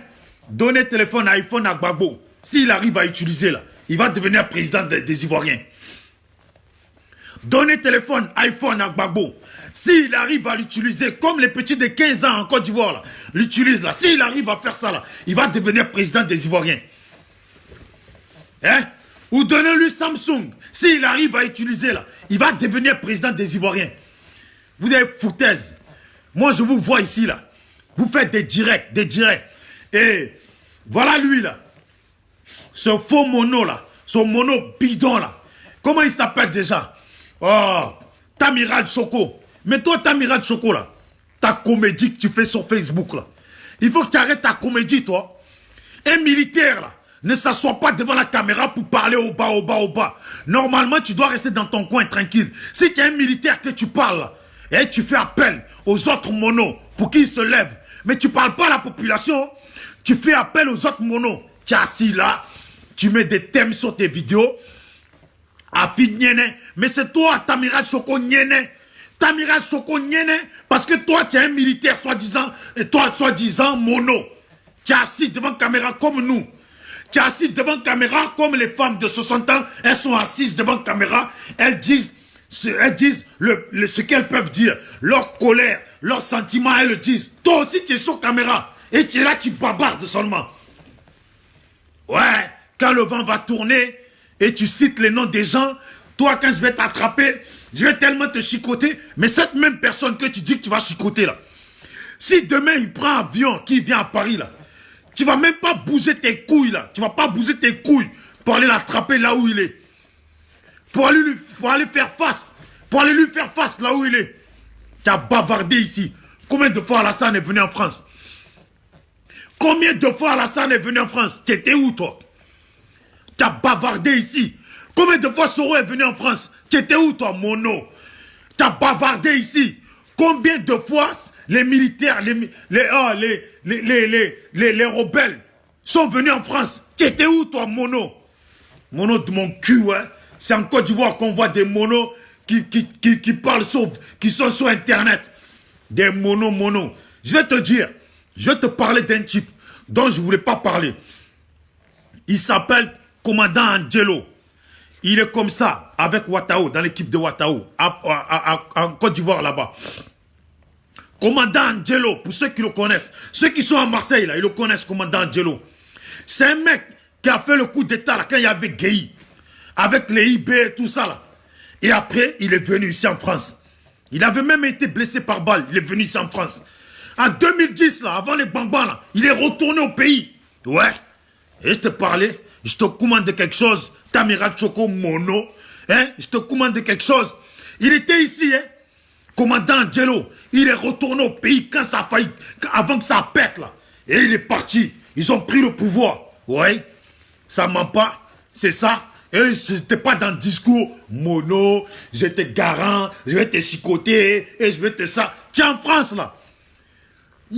Donnez téléphone, iPhone à Gbagbo. S'il arrive à utiliser, là, il va devenir président des Ivoiriens. Donnez téléphone, iPhone à Gbagbo. S'il arrive à l'utiliser, comme les petits de 15 ans en Côte d'Ivoire, là, l'utilisent là. S'il arrive à faire ça, là, il va devenir président des Ivoiriens. Hein? Ou donnez-lui Samsung. S'il arrive à utiliser là, il va devenir président des Ivoiriens. Vous avez foutaise. Moi, je vous vois ici là. Vous faites des directs, Et voilà lui là. Ce faux mono là. Ce mono bidon là. Comment il s'appelle déjà? Oh, Tamiral Choco. Mais toi, Tamiral Choco là, ta comédie que tu fais sur Facebook là. Il faut que tu arrêtes ta comédie, toi. Un militaire là ne s'assoit pas devant la caméra pour parler au bas. Normalement, tu dois rester dans ton coin tranquille. Si tu es un militaire que tu parles, et tu fais appel aux autres monos pour qu'ils se lèvent, mais tu ne parles pas à la population, tu fais appel aux autres monos. Tu es assis là, tu mets des thèmes sur tes vidéos, mais c'est toi, Tamiral Choco Nyene. Tamiral Choco Nyene, parce que toi, tu es un militaire soi-disant, et toi, soi-disant mono. Tu es assis devant la caméra comme nous. Tu es assis devant la caméra comme les femmes de 60 ans, elles sont assises devant la caméra, elles disent ce qu'elles peuvent dire, leur colère, leurs sentiments, elles le disent. Toi aussi, tu es sur caméra, et tu es là, tu bavardes seulement. Ouais, quand le vent va tourner, et tu cites les noms des gens, toi, quand je vais t'attraper, je vais tellement te chicoter, mais cette même personne que tu dis que tu vas chicoter là, si demain il prend un avion qui vient à Paris là, tu vas même pas bouger tes couilles là. Tu vas pas bouger tes couilles pour aller l'attraper là où il est. Pour aller faire face. Pour aller lui faire face là où il est. Tu as bavardé ici. Combien de fois Alassane est venu en France? Combien de fois Alassane est venu en France? Tu étais où toi? Tu as bavardé ici. Combien de fois Soro est venu en France? Tu étais où toi, mono? Tu as bavardé ici. Combien de fois les militaires, les rebelles sont venus en France? Tu étais où toi, mono? Mono de mon cul, ouais. C'est en Côte d'Ivoire qu'on voit des monos qui parlent qui sont sur Internet. Des monos. Je vais te dire, je vais te parler d'un type dont je ne voulais pas parler. Il s'appelle Commandant Angelo. Il est comme ça, avec Ouattao, dans l'équipe de Ouattao, en Côte d'Ivoire là-bas. Commandant Angelo, pour ceux qui le connaissent. Ceux qui sont à Marseille, là, ils le connaissent, Commandant Angelo. C'est un mec qui a fait le coup d'état là, quand il y avait Gueye, avec les IB et tout ça là. Et après, il est venu ici en France. Il avait même été blessé par balle, il est venu ici en France. En 2010, là, avant les bambans, là, il est retourné au pays. Ouais. Et je te parlais, je te commande quelque chose, Tamiral Choco Mono. Hein? Je te commande quelque chose. Il était ici, hein? Commandant Angelo. Il est retourné au pays quand ça a failli, avant que ça pète, là. Et il est parti. Ils ont pris le pouvoir. Ouais. Ça ment pas. C'est ça. Et c'était pas dans le discours mono, j'étais garant, je vais te chicoter, et je vais te ça. Tiens, en France, là, il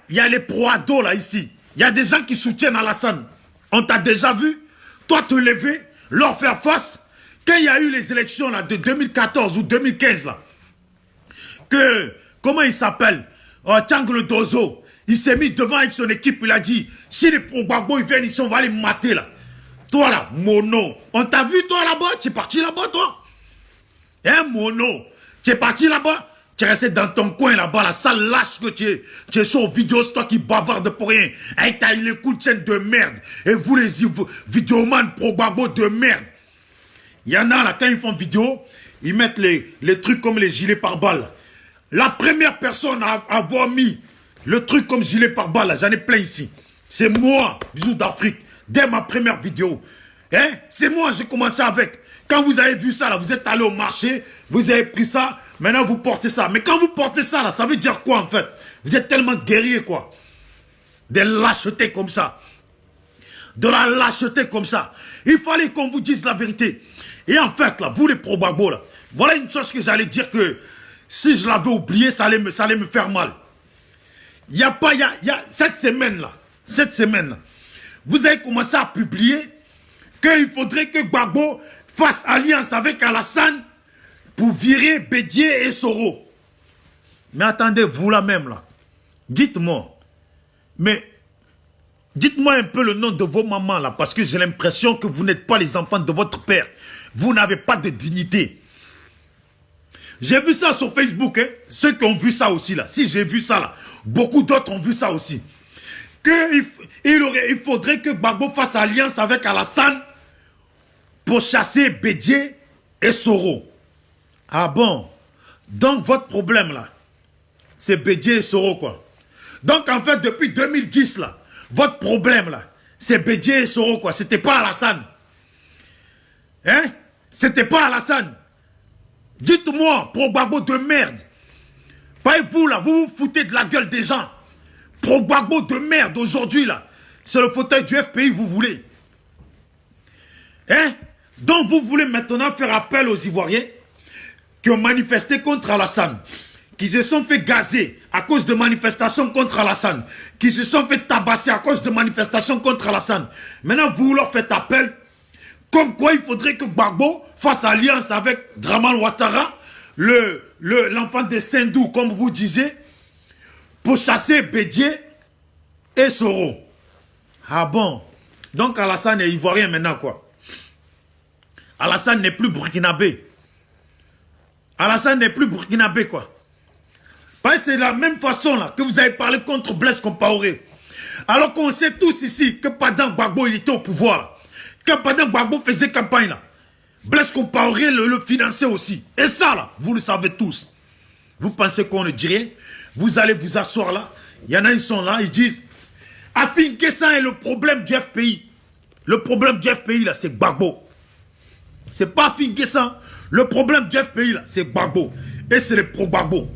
y a les proados, là, ici. Il y a des gens qui soutiennent Alassane. On t'a déjà vu, toi, te lever, leur faire face. Quand il y a eu les élections, là, de 2014 ou 2015, là, comment il s'appelle? Tchanglo Dozo. Il s'est mis devant avec son équipe, il a dit, si les Gbagbo, ils viennent ici, on va les mater, là. Toi là, mono, on t'a vu toi là-bas? Tu es parti là-bas toi? Hein, mono? Tu es parti là-bas? Tu es resté dans ton coin là-bas, la sale lâche que tu es. Tu es sur vidéo, c'est toi qui bavarde pour rien. Avec ta les coups de chaîne de merde. Et vous les vidéomans pro-babo de merde. Il y en a là, quand ils font vidéo, ils mettent les trucs comme les gilets pare-balles. La première personne à avoir mis le truc comme gilet pare-balles, j'en ai plein ici. C'est moi, bisous d'Afrique. Dès ma première vidéo. Hein? C'est moi, j'ai commencé avec. Quand vous avez vu ça, là, vous êtes allé au marché, vous avez pris ça, maintenant vous portez ça. Mais quand vous portez ça, là, ça veut dire quoi en fait? Vous êtes tellement guerrier, quoi. Des lâchetés comme ça. De la lâcheté comme ça. Il fallait qu'on vous dise la vérité. Et en fait, là, vous les pro-babo, là, voilà une chose que j'allais dire que si je l'avais oublié, ça allait me faire mal. Il y a cette semaine-là, vous avez commencé à publier qu'il faudrait que Gbagbo fasse alliance avec Alassane pour virer Bédié et Soro. Mais attendez, vous là même là, dites-moi un peu le nom de vos mamans là, parce que j'ai l'impression que vous n'êtes pas les enfants de votre père. Vous n'avez pas de dignité. J'ai vu ça sur Facebook, hein, ceux qui ont vu ça aussi là. Si j'ai vu ça là, beaucoup d'autres ont vu ça aussi. Il faudrait que Gbagbo fasse alliance avec Alassane pour chasser Bédié et Soro. Ah bon? Donc votre problème là, c'est Bédié et Soro quoi. Donc en fait depuis 2010 là, votre problème là, c'est Bédié et Soro quoi. C'était pas Alassane. Hein? C'était pas Alassane. Dites-moi, Pro-Gbagbo de merde. Pas vous là, vous vous foutez de la gueule des gens. Pro-Gbagbo de merde aujourd'hui là. C'est le fauteuil du FPI vous voulez. Hein? Donc vous voulez maintenant faire appel aux Ivoiriens qui ont manifesté contre Alassane, qui se sont fait gazer à cause de manifestations contre Alassane, qui se sont fait tabasser à cause de manifestations contre Alassane. Maintenant vous leur faites appel comme quoi il faudrait que Gbagbo fasse alliance avec Draman Ouattara, l'enfant de Sendou, comme vous disiez, pour chasser Bédié et Soro. Ah bon? Donc Alassane est ivoirien maintenant quoi. Alassane n'est plus burkinabé. Alassane n'est plus burkinabé quoi. Parce que c'est de la même façon là que vous avez parlé contre Blaise Compaoré. Alors qu'on sait tous ici que pendant Gbagbo il était au pouvoir. Que pendant Gbagbo faisait campagne là. Blaise Compaoré le finançait aussi. Et ça là, vous le savez tous. Vous pensez qu'on ne dit rien? Vous allez vous asseoir là. Il y en a, ils sont là, ils disent Afin Guessan est le problème du FPI. Le problème du FPI là, c'est Gbagbo. C'est pas Afin Guessan. Le problème du FPI là, c'est Gbagbo. Et c'est les pro-Gbagbo.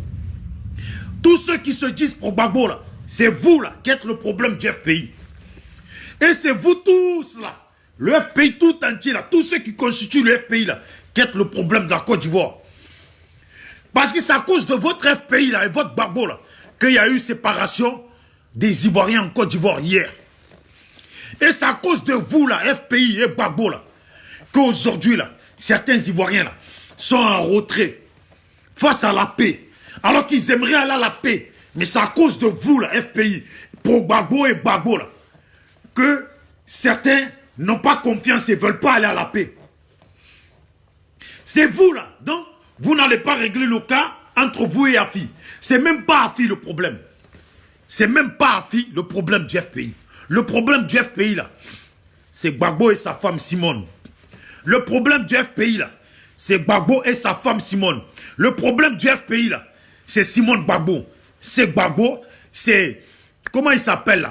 Tous ceux qui se disent pro-Gbagbo là, c'est vous là qui êtes le problème du FPI. Et c'est vous tous là, le FPI tout entier là, tous ceux qui constituent le FPI là, qui êtes le problème de la Côte d'Ivoire. Parce que c'est à cause de votre FPI là et votre Gbagbo là qu'il y a eu séparation des Ivoiriens en Côte d'Ivoire hier. Et c'est à cause de vous là, FPI et Gbagbo là, qu'aujourd'hui là, certains Ivoiriens là, sont en retrait face à la paix. Alors qu'ils aimeraient aller à la paix. Mais c'est à cause de vous là, FPI, pour Gbagbo et Gbagbo là, que certains n'ont pas confiance et ne veulent pas aller à la paix. C'est vous là. Donc, vous n'allez pas régler le cas entre vous et Afi. C'est même pas Afi le problème. C'est même pas Afi le problème du FPI. Le problème du FPI là, c'est Gbagbo et sa femme Simone. Le problème du FPI là, c'est Gbagbo et sa femme Simone. Le problème du FPI là, c'est Simone Gbagbo. C'est Gbagbo, c'est... Comment il s'appelle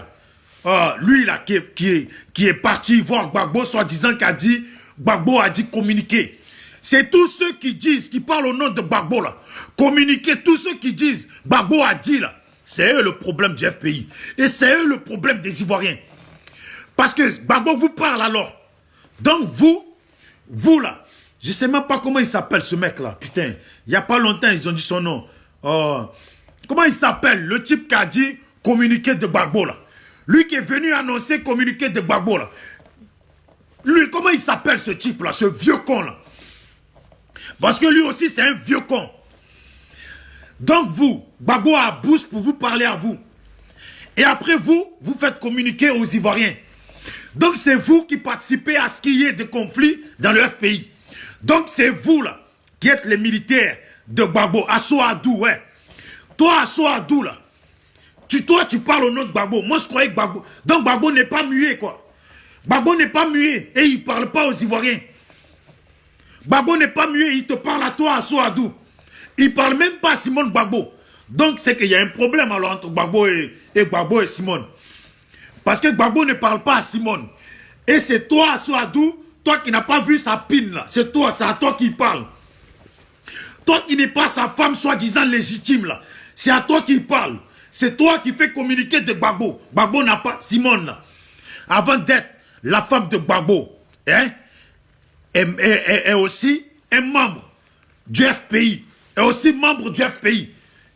là? Lui là qui est parti voir Gbagbo, soi-disant Gbagbo a dit communiquer. C'est tous ceux qui disent, qui parlent au nom de Gbagbo là. Communiquer, tous ceux qui disent Gbagbo a dit là. C'est eux le problème du FPI. Et c'est eux le problème des Ivoiriens. Parce que Gbagbo vous parle alors. Donc vous là, je ne sais même pas comment il s'appelle ce mec là. Putain, il n'y a pas longtemps ils ont dit son nom. Comment il s'appelle? Le type qui a dit communiqué de Gbagbo là. Lui qui est venu annoncer communiqué de Gbagbo là. Lui, comment il s'appelle ce type là, ce vieux con là? Parce que lui aussi c'est un vieux con. Donc vous, Gbagbo a bouche pour vous parler à vous. Et après vous faites communiquer aux Ivoiriens. Donc c'est vous qui participez à ce qu'il y ait des conflits dans le FPI. Donc c'est vous là, qui êtes les militaires de Gbagbo. Asso Adou, ouais. Toi, Asso Adou là, toi tu parles au nom de Gbagbo. Moi je croyais que Gbagbo... Donc Gbagbo n'est pas muet quoi. Gbagbo n'est pas muet et il ne parle pas aux Ivoiriens. Gbagbo n'est pas muet, il te parle à toi, Asso Adou. Il ne parle même pas à Simone Gbagbo. Donc c'est qu'il y a un problème alors entre Gbagbo et Simone. Parce que Gbagbo ne parle pas à Simone. Et c'est toi, Asso Adou, toi qui n'as pas vu sa pine là. C'est toi, c'est à toi qu'il parle. Toi qui n'es pas sa femme soi-disant légitime là. C'est à toi qu'il parle. C'est toi qui fais communiquer de Gbagbo. Gbagbo n'a pas... Simone là. Avant d'être la femme de Gbagbo, hein, est aussi un membre du FPI. Est aussi membre du FPI.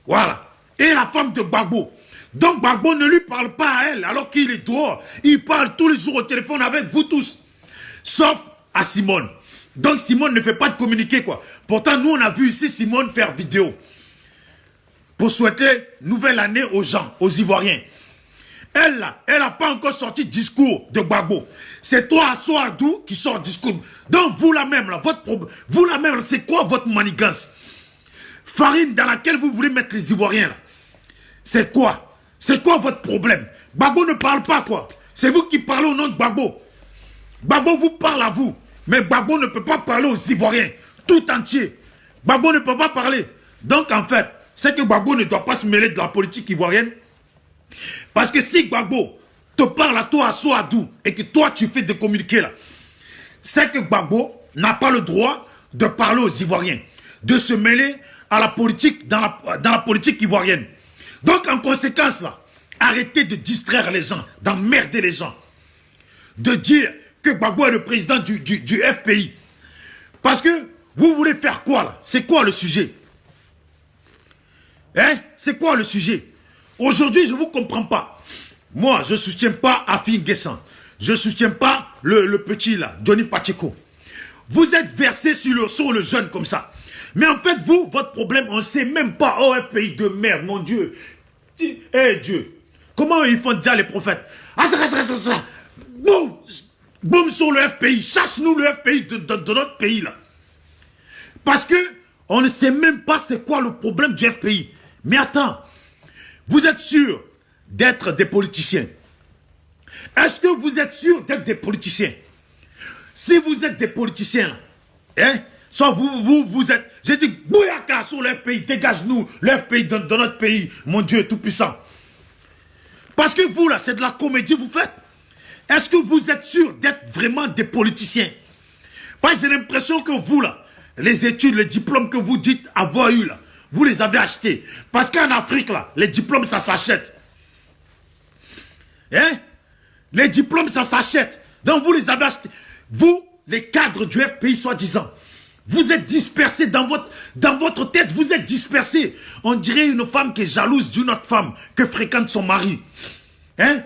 Voilà. Et la femme de Gbagbo. Donc Gbagbo ne lui parle pas à elle alors qu'il est dehors. Il parle tous les jours au téléphone avec vous tous. Sauf à Simone. Donc Simone ne fait pas de communiqué quoi. Pourtant nous on a vu ici Simone faire vidéo. Pour souhaiter nouvelle année aux gens, aux Ivoiriens. Elle là, elle n'a pas encore sorti discours de Gbagbo. C'est toi Asso Adou qui sort discours. Donc vous la même là, vous la même là, c'est quoi votre manigance? Farine dans laquelle vous voulez mettre les Ivoiriens là. C'est quoi? C'est quoi votre problème? Gbagbo ne parle pas quoi. C'est vous qui parlez au nom de Gbagbo. Gbagbo vous parle à vous. Mais Gbagbo ne peut pas parler aux Ivoiriens, tout entier. Gbagbo ne peut pas parler. Donc en fait, c'est que Gbagbo ne doit pas se mêler de la politique ivoirienne. Parce que si Gbagbo te parle à toi à Soadou et que toi tu fais des communiqués là, c'est que Gbagbo n'a pas le droit de parler aux Ivoiriens, de se mêler à la politique, dans la politique ivoirienne. Donc en conséquence là, arrêtez de distraire les gens, d'emmerder les gens, de dire que Gbagbo est le président du FPI. Parce que vous voulez faire quoi là? C'est quoi le sujet? Hein? C'est quoi le sujet? Aujourd'hui, je ne vous comprends pas. Moi, je ne soutiens pas Afin Guessan. Je ne soutiens pas le petit là, Johnny Pacheco. Vous êtes versé sur le jeune comme ça. Mais en fait, vous, votre problème, on ne sait même pas. Oh, FPI de merde, mon Dieu. Eh Dieu. Comment ils font déjà les prophètes? Boum! Boum sur le FPI. Chasse-nous le FPI de notre pays là. Parce que on ne sait même pas c'est quoi le problème du FPI. Mais attends. Vous êtes sûr d'être des politiciens? Est-ce que vous êtes sûr d'être des politiciens? Si vous êtes des politiciens, hein, soit vous êtes... J'ai dit, Bouyaka sur le FPI, dégage-nous le FPI dans notre pays, mon Dieu tout-puissant. Parce que vous, là, c'est de la comédie, vous faites. Est-ce que vous êtes sûr d'être vraiment des politiciens? Parce que j'ai l'impression que vous, là, les études, les diplômes que vous dites avoir eu, là, vous les avez achetés. Parce qu'en Afrique, là, les diplômes, ça s'achète. Hein? Les diplômes, ça s'achète. Donc, vous les avez achetés. Vous, les cadres du FPI, soi-disant, vous êtes dispersés dans votre tête. Vous êtes dispersés. On dirait une femme qui est jalouse d'une autre femme que fréquente son mari. Hein?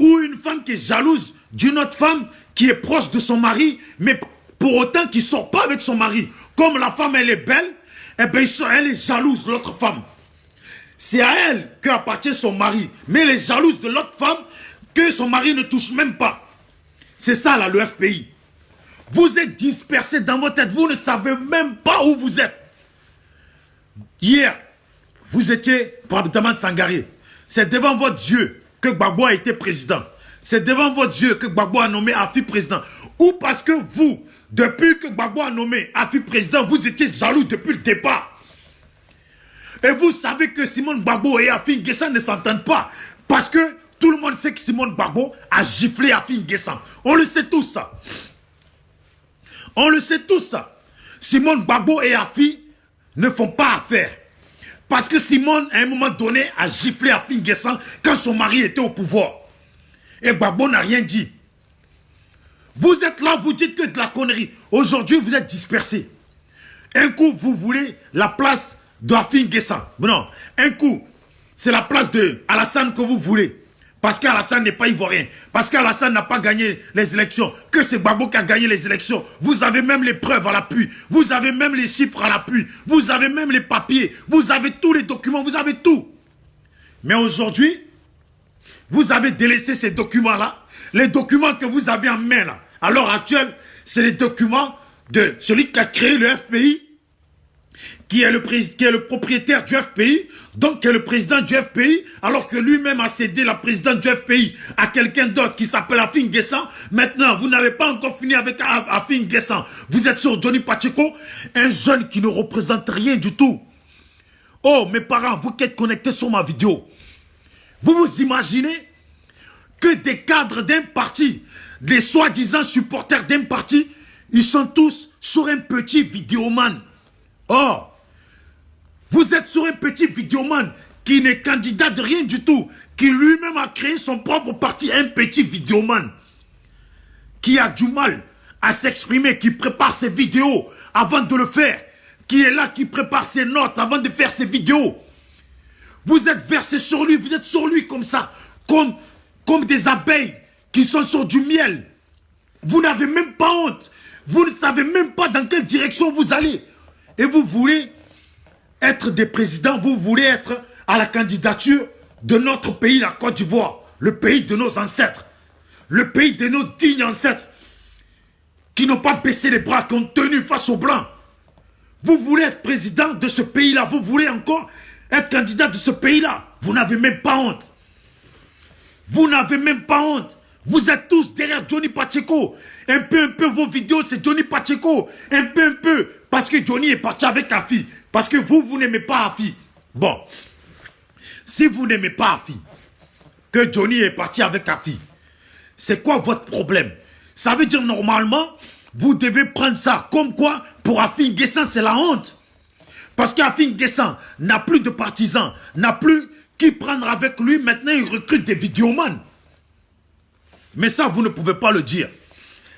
Ou une femme qui est jalouse d'une autre femme qui est proche de son mari, mais pour autant qui ne sort pas avec son mari. Comme la femme, elle est belle, eh bien, elle est jalouse de l'autre femme. C'est à elle qu'appartient son mari. Mais elle est jalouse de l'autre femme que son mari ne touche même pas. C'est ça, là, le FPI. Vous êtes dispersés dans votre tête. Vous ne savez même pas où vous êtes. Hier, vous étiez probablement de Sangaré. C'est devant votre Dieu que Gbagbo a été président. C'est devant votre Dieu que Gbagbo a nommé Afi président. Ou parce que vous, depuis que Gbagbo a nommé Afi président, vous étiez jaloux depuis le départ. Et vous savez que Simone Gbagbo et Afi Guessan ne s'entendent pas. Parce que tout le monde sait que Simone Gbagbo a giflé Afi Guessan. On le sait tous ça. On le sait tous ça. Simone Gbagbo et Afi ne font pas affaire. Parce que Simone, à un moment donné, a giflé Afi Guessan quand son mari était au pouvoir. Et Gbagbo n'a rien dit. Vous êtes là, vous dites que de la connerie. Aujourd'hui, vous êtes dispersés. Un coup, vous voulez la place d'Afi Guessan. Non, un coup, c'est la place de Alassane que vous voulez. Parce qu'Alassane n'est pas ivoirien. Parce qu'Alassane n'a pas gagné les élections. Que c'est Gbagbo qui a gagné les élections. Vous avez même les preuves à l'appui. Vous avez même les chiffres à l'appui. Vous avez même les papiers. Vous avez tous les documents. Vous avez tout. Mais aujourd'hui, vous avez délaissé ces documents-là. Les documents que vous avez en main là, à l'heure actuelle, c'est les documents de celui qui a créé le FPI, qui est le propriétaire du FPI, donc qui est le président du FPI, alors que lui-même a cédé la présidence du FPI à quelqu'un d'autre qui s'appelle Afin Guessan. Maintenant, vous n'avez pas encore fini avec Afin Guessan. Vous êtes sur Johnny Pacheco, un jeune qui ne représente rien du tout. Oh, mes parents, vous qui êtes connectés sur ma vidéo, vous vous imaginez que des cadres d'un parti, des soi-disant supporters d'un parti, ils sont tous sur un petit vidéoman. Oh, vous êtes sur un petit vidéoman qui n'est candidat de rien du tout, qui lui-même a créé son propre parti, un petit vidéoman, qui a du mal à s'exprimer, qui prépare ses vidéos avant de le faire, qui est là, qui prépare ses notes avant de faire ses vidéos. Vous êtes versés sur lui, vous êtes sur lui comme ça, comme des abeilles qui sont sur du miel. Vous n'avez même pas honte. Vous ne savez même pas dans quelle direction vous allez. Et vous voulez être des présidents, vous voulez être à la candidature de notre pays, la Côte d'Ivoire, le pays de nos ancêtres, le pays de nos dignes ancêtres, qui n'ont pas baissé les bras, qui ont tenu face aux Blancs. Vous voulez être président de ce pays-là, vous voulez encore être candidat de ce pays-là. Vous n'avez même pas honte. Vous n'avez même pas honte. Vous êtes tous derrière Johnny Pacheco. Un peu, vos vidéos, c'est Johnny Pacheco. Un peu, parce que Johnny est parti avec Afi. Parce que vous n'aimez pas Afi. Bon, si vous n'aimez pas Afi, que Johnny est parti avec Afi, c'est quoi votre problème? Ça veut dire normalement, vous devez prendre ça comme quoi, pour Afi N'Guessan, c'est la honte. Parce qu'Afi N'Guessan n'a plus de partisans, n'a plus qui prendre avec lui. Maintenant, il recrute des vidéomans. Mais ça, vous ne pouvez pas le dire.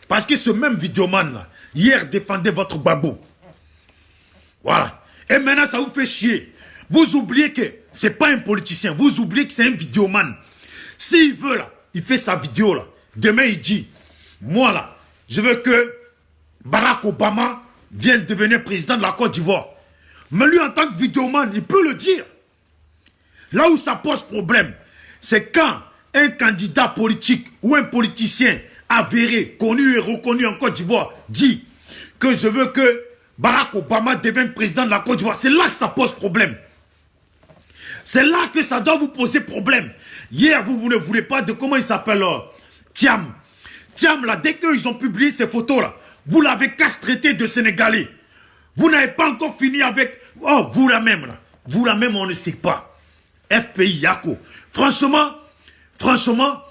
Parce que ce même vidéoman-là, hier, défendait votre babo. Voilà. Et maintenant, ça vous fait chier. Vous oubliez que ce n'est pas un politicien. Vous oubliez que c'est un vidéoman. S'il veut, là, il fait sa vidéo, là. Demain, il dit, moi, là, je veux que Barack Obama vienne devenir président de la Côte d'Ivoire. Mais lui, en tant que vidéoman, il peut le dire. Là où ça pose problème, c'est quand un candidat politique ou un politicien avéré, connu et reconnu en Côte d'Ivoire, dit que je veux que Barack Obama devienne président de la Côte d'Ivoire. C'est là que ça pose problème. C'est là que ça doit vous poser problème. Hier, vous ne voulez pas de comment il s'appelle Thiam. Thiam, là, dès qu'ils ont publié ces photos-là, vous l'avez casse-traité de Sénégalais. Vous n'avez pas encore fini avec... Oh, vous la même, là. Vous la même, on ne sait pas. FPI, Yako. Franchement,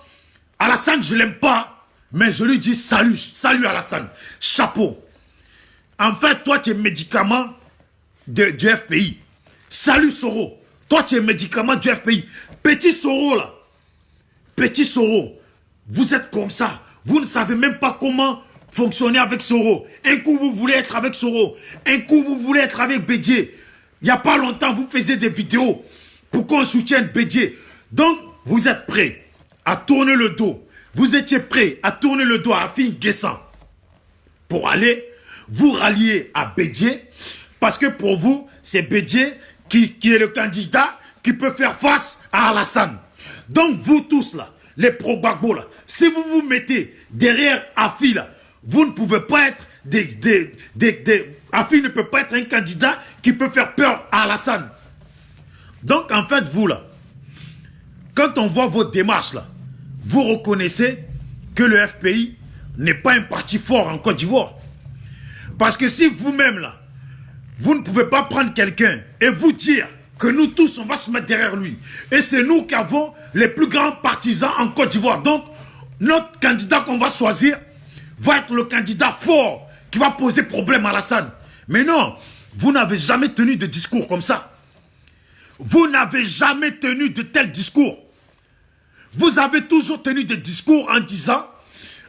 Alassane, je ne l'aime pas, mais je lui dis salut. Salut Alassane. Chapeau. En fait, toi, tu es médicament du FPI. Salut Soro. Toi, tu es médicament du FPI. Petit Soro, là. Petit Soro. Vous êtes comme ça. Vous ne savez même pas comment fonctionner avec Soro. Un coup, vous voulez être avec Soro. Un coup, vous voulez être avec Bédié. Il n'y a pas longtemps, vous faisiez des vidéos pour qu'on soutienne Bédié. Donc, vous êtes prêts à tourner le dos. Vous étiez prêts à tourner le dos à Afi N'Guessan pour aller vous rallier à Bédié. Parce que pour vous, c'est Bédié qui est le candidat qui peut faire face à Alassane. Donc, vous tous là, les pro-Gbagbo là, si vous vous mettez derrière Afi là, vous ne pouvez pas être Afi ne peut pas être un candidat qui peut faire peur à Alassane. Donc, en fait, vous là, quand on voit vos démarches là, vous reconnaissez que le FPI n'est pas un parti fort en Côte d'Ivoire. Parce que si vous-même là, vous ne pouvez pas prendre quelqu'un et vous dire que nous tous, on va se mettre derrière lui. Et c'est nous qui avons les plus grands partisans en Côte d'Ivoire. Donc, notre candidat qu'on va choisir va être le candidat fort qui va poser problème à Alassane. Mais non, vous n'avez jamais tenu de discours comme ça. Vous n'avez jamais tenu de tels discours. Vous avez toujours tenu des discours en disant,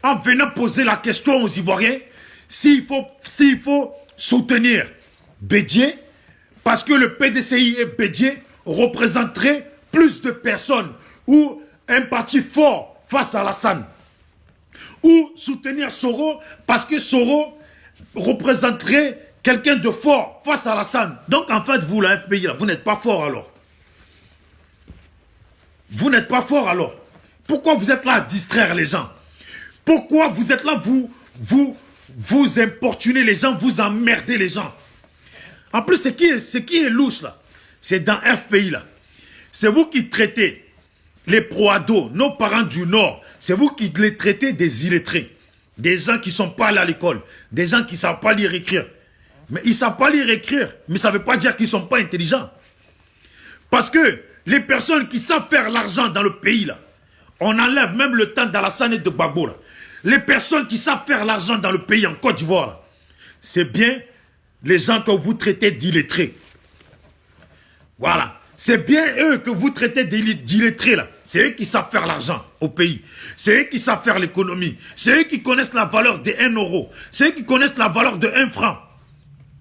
en venant poser la question aux Ivoiriens, s'il faut soutenir Bédié, parce que le PDCI et Bédié représenteraient plus de personnes ou un parti fort face à Alassane. Ou soutenir Soro, parce que Soro représenterait quelqu'un de fort face à Alassane. Donc en fait, vous, la FPI, là, vous n'êtes pas fort alors. Vous n'êtes pas fort alors. Pourquoi vous êtes là à distraire les gens? Pourquoi vous êtes là, vous importunez les gens, vous emmerdez les gens? En plus, ce qui est louche là, c'est dans FPI là. C'est vous qui traitez les pro-ados, nos parents du Nord. C'est vous qui les traitez des illettrés. Des gens qui ne sont pas allés à l'école. Des gens qui ne savent pas lire et écrire. Mais ils ne savent pas lire et écrire. Mais ça ne veut pas dire qu'ils ne sont pas intelligents. Parce que les personnes qui savent faire l'argent dans le pays, là, on enlève même le temps d'Alassane et de Gbagbo. Là. Les personnes qui savent faire l'argent dans le pays, en Côte d'Ivoire, c'est bien les gens que vous traitez d'illettrés. Voilà. C'est bien eux que vous traitez d'illettrés, là. C'est eux qui savent faire l'argent au pays. C'est eux qui savent faire l'économie. C'est eux qui connaissent la valeur de 1 euro. C'est eux qui connaissent la valeur de 1 franc.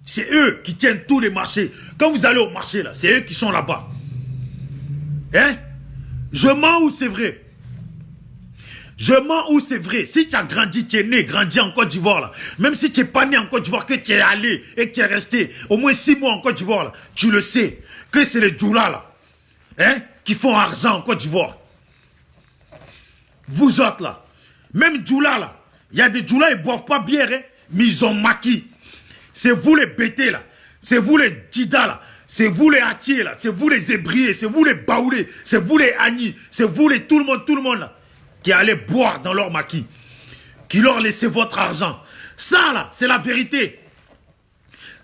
C'est eux qui tiennent tous les marchés. Quand vous allez au marché, là, c'est eux qui sont là-bas. Hein? Je mens ou c'est vrai? Je mens ou c'est vrai? Si tu as grandi, tu es né, grandi en Côte d'Ivoire, là, même si tu n'es pas né en Côte d'Ivoire, que tu es allé et que tu es resté au moins 6 mois en Côte d'Ivoire, là, tu le sais, que c'est les Djoula, là, hein, qui font argent en Côte d'Ivoire. Vous autres, là, même Djoula, là, il y a des Djoula, ils ne boivent pas bière, hein, mais ils ont maquis. C'est vous les bêtés, là, c'est vous les Dida, là, c'est vous les Atiers, là, c'est vous les Ébriés, c'est vous les Baoulés, c'est vous les Agnis, c'est vous les tout le monde, là. qui allaient boire dans leur maquis, qui leur laissaient votre argent. Ça là, c'est la vérité.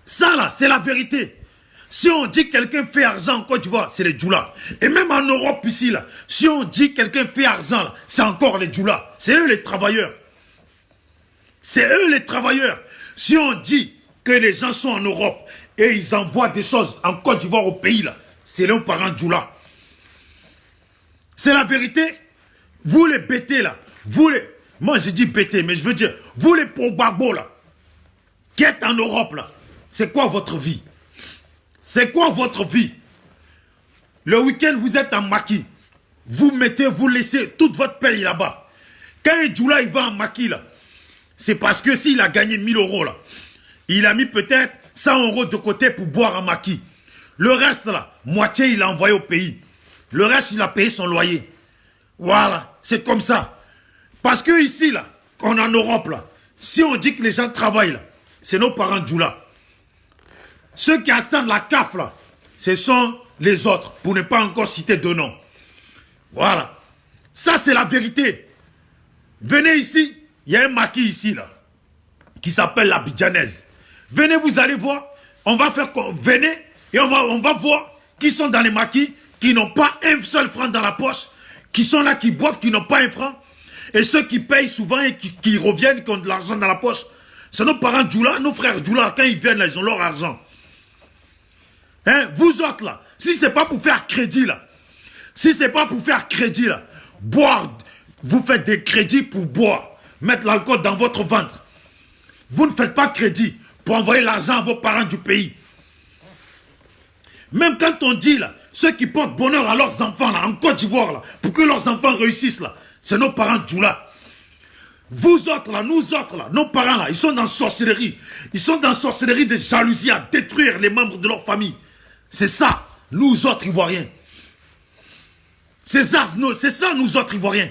Ça là, c'est la vérité. Si on dit quelqu'un fait argent en Côte d'Ivoire, c'est les djoulas. Et même en Europe ici, là, si on dit quelqu'un fait argent, là, c'est encore les djoulas. C'est eux les travailleurs. C'est eux les travailleurs. Si on dit que les gens sont en Europe et ils envoient des choses en Côte d'Ivoire au pays, là, c'est leurs parents djoulas. C'est la vérité. Vous les bêtés, là, vous les... Moi, je dis bêtés, mais je veux dire, vous les Gbagbo, là, qui êtes en Europe, là, c'est quoi votre vie? C'est quoi votre vie? Le week-end, vous êtes en maquis. Vous mettez, vous laissez toute votre paye là-bas. Quand un djoula, il va en maquis, là, c'est parce que s'il a gagné 1000 euros, là, il a mis peut-être 100 euros de côté pour boire en maquis. Le reste, là, moitié, il a envoyé au pays. Le reste, il a payé son loyer. Voilà, c'est comme ça. Parce que ici, là, on est en Europe, là, si on dit que les gens travaillent, là, c'est nos parents djoula. Ceux qui attendent la CAF, là, ce sont les autres, pour ne pas encore citer de nom. Voilà. Ça, c'est la vérité. Venez ici, il y a un maquis ici, là, qui s'appelle la Bidjanaise. Venez, vous allez voir. On va faire quoi? Venez, et on va voir qui sont dans les maquis, qui n'ont pas un seul franc dans la poche, qui sont là, qui boivent, qui n'ont pas un franc. Et ceux qui payent souvent et qui reviennent, qui ont de l'argent dans la poche, c'est nos parents djoula, nos frères djoula, quand ils viennent là, ils ont leur argent. Hein, vous autres là, si c'est pas pour faire crédit là, si c'est pas pour faire crédit là, boire, vous faites des crédits pour boire, mettre l'alcool dans votre ventre. Vous ne faites pas crédit pour envoyer l'argent à vos parents du pays. Même quand on dit là, ceux qui portent bonheur à leurs enfants là, en Côte d'Ivoire là, pour que leurs enfants réussissent là, c'est nos parents djoula. Vous autres là, nous autres là, nos parents là, ils sont dans sorcellerie. Ils sont dans sorcellerie de jalousie à détruire les membres de leur famille. C'est ça, nous autres Ivoiriens. C'est ça, nous autres Ivoiriens.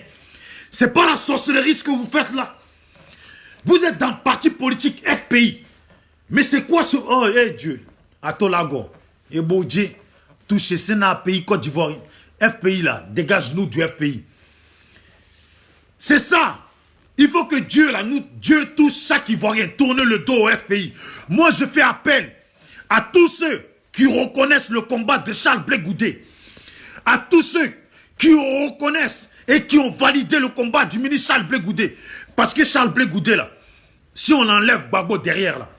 C'est pas la sorcellerie ce que vous faites là. Vous êtes dans le parti politique FPI. Mais c'est quoi ce... Oh, hey Dieu. Atolago. Et Bodje. Touché, c'est un pays Côte d'Ivoire. FPI là, dégage-nous du FPI. C'est ça. Il faut que Dieu là, Dieu touche chaque Ivoirien. Tourne le dos au FPI. Moi, je fais appel à tous ceux qui reconnaissent le combat de Charles Blé Goudé, à tous ceux qui reconnaissent et qui ont validé le combat du ministre Charles Blé Goudé. Parce que Charles Blé Goudé, là, si on enlève Gbagbo derrière, là,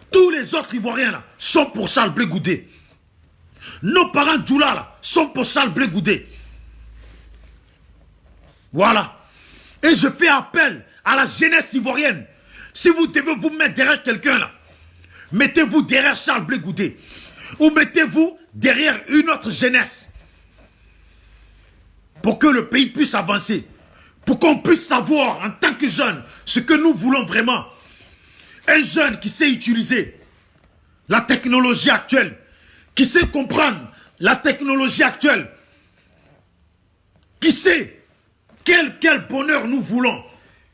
tous les autres Ivoiriens là, sont pour Charles Blé Goudé. Nos parents djoula là, sont pour Charles Blé Goudé. Voilà. Et je fais appel à la jeunesse ivoirienne. Si vous devez vous mettre derrière quelqu'un là, mettez-vous derrière Charles Blé Goudé. Ou mettez-vous derrière une autre jeunesse. Pour que le pays puisse avancer. Pour qu'on puisse savoir en tant que jeune ce que nous voulons vraiment. Un jeune qui sait utiliser la technologie actuelle. Qui sait comprendre la technologie actuelle. Qui sait quel bonheur nous voulons.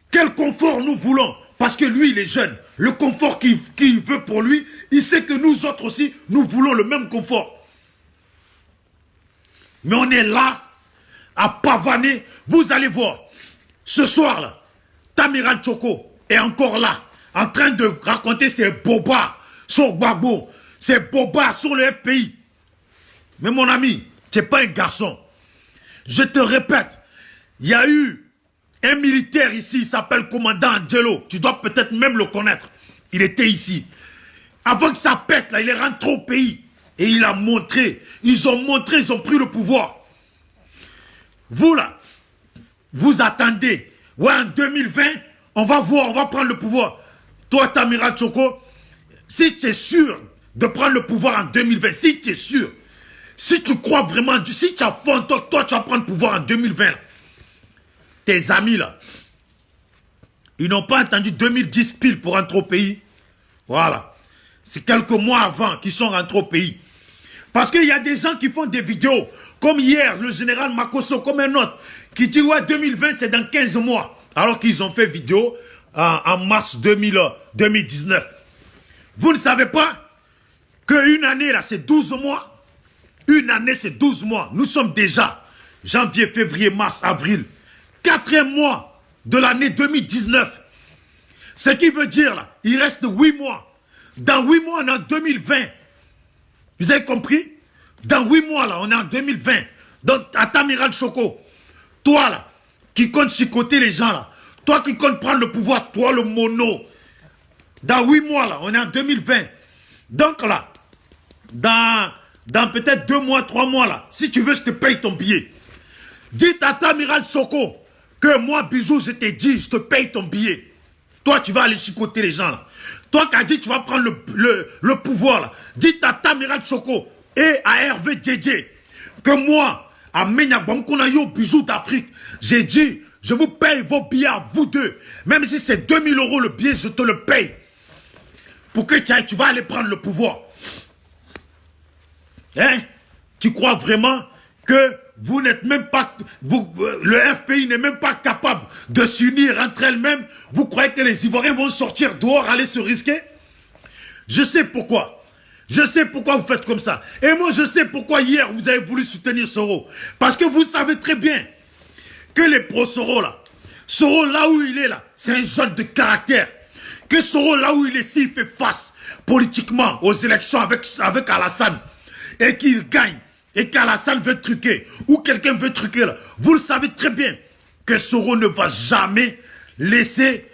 Quel confort nous voulons. Parce que lui, il est jeune. Le confort qu'il veut pour lui, il sait que nous autres aussi, nous voulons le même confort. Mais on est là, à pavaner. Vous allez voir, ce soir-là, Tamiral Tchoko est encore là, en train de raconter ses bobards sur Gbagbo, ses bobards sur le FPI. Mais mon ami, tu n'es pas un garçon. Je te répète, il y a eu un militaire ici, il s'appelle commandant Angelo. Tu dois peut-être même le connaître. Il était ici. Avant que ça pète, là, il est rentré au pays. Et il a montré. Ils ont pris le pouvoir. Vous, là, vous attendez. Ouais, en 2020, on va voir, on va prendre le pouvoir. Toi, Tamiral Tchoko, si tu es sûr de prendre le pouvoir en 2020, si tu es sûr, si tu crois vraiment, si tu as fond, toi, tu vas prendre le pouvoir en 2020, là. Tes amis là, ils n'ont pas attendu 2010 pile pour rentrer au pays. Voilà. C'est quelques mois avant qu'ils sont rentrés au pays. Parce qu'il y a des gens qui font des vidéos, comme hier, le général Makosso, comme un autre, qui dit ouais 2020 c'est dans 15 mois. Alors qu'ils ont fait vidéo en mars 2019. Vous ne savez pas qu'une année là c'est 12 mois. Une année c'est 12 mois. Nous sommes déjà janvier, février, mars, avril. 4e mois de l'année 2019. Ce qui veut dire, là, il reste 8 mois. Dans 8 mois, on est en 2020. Vous avez compris? Dans 8 mois, là, on est en 2020. Donc, Atamiral Choco, toi, là, qui compte chicoter les gens, là, toi qui compte prendre le pouvoir, toi, le mono, dans 8 mois, là, on est en 2020. Donc, là, dans peut-être 2 mois, 3 mois, là, si tu veux, je te paye ton billet. Dites à Atamiral Choco que moi, Bijou, je t'ai dit, je te paye ton billet. Toi, tu vas aller chicoter les gens, là. Toi qui as dit, tu vas prendre le pouvoir, là. Dites à Atamiral Choco et à Hervé Djedje que moi, à Menyabam, qu'on a eu au Bijou d'Afrique, j'ai dit, je vous paye vos billets à vous deux. Même si c'est 2000 € le billet, je te le paye. Pour que tu vas aller prendre le pouvoir. Hein? Tu crois vraiment que vous n'êtes même pas... le FPI n'est même pas capable de s'unir entre elles-mêmes? Vous croyez que les Ivoiriens vont sortir dehors, aller se risquer? Je sais pourquoi. Je sais pourquoi vous faites comme ça. Et moi, je sais pourquoi hier, vous avez voulu soutenir Soro. Parce que vous savez très bien que les pro-Soro, là, Soro, là où il est, là, c'est un jeune de caractère. Que Soro, là où il est, s'il fait face politiquement aux élections avec Alassane, et qu'il gagne, et qu'Alassane veut truquer, ou quelqu'un veut truquer, là, vous le savez très bien que Soro ne va jamais laisser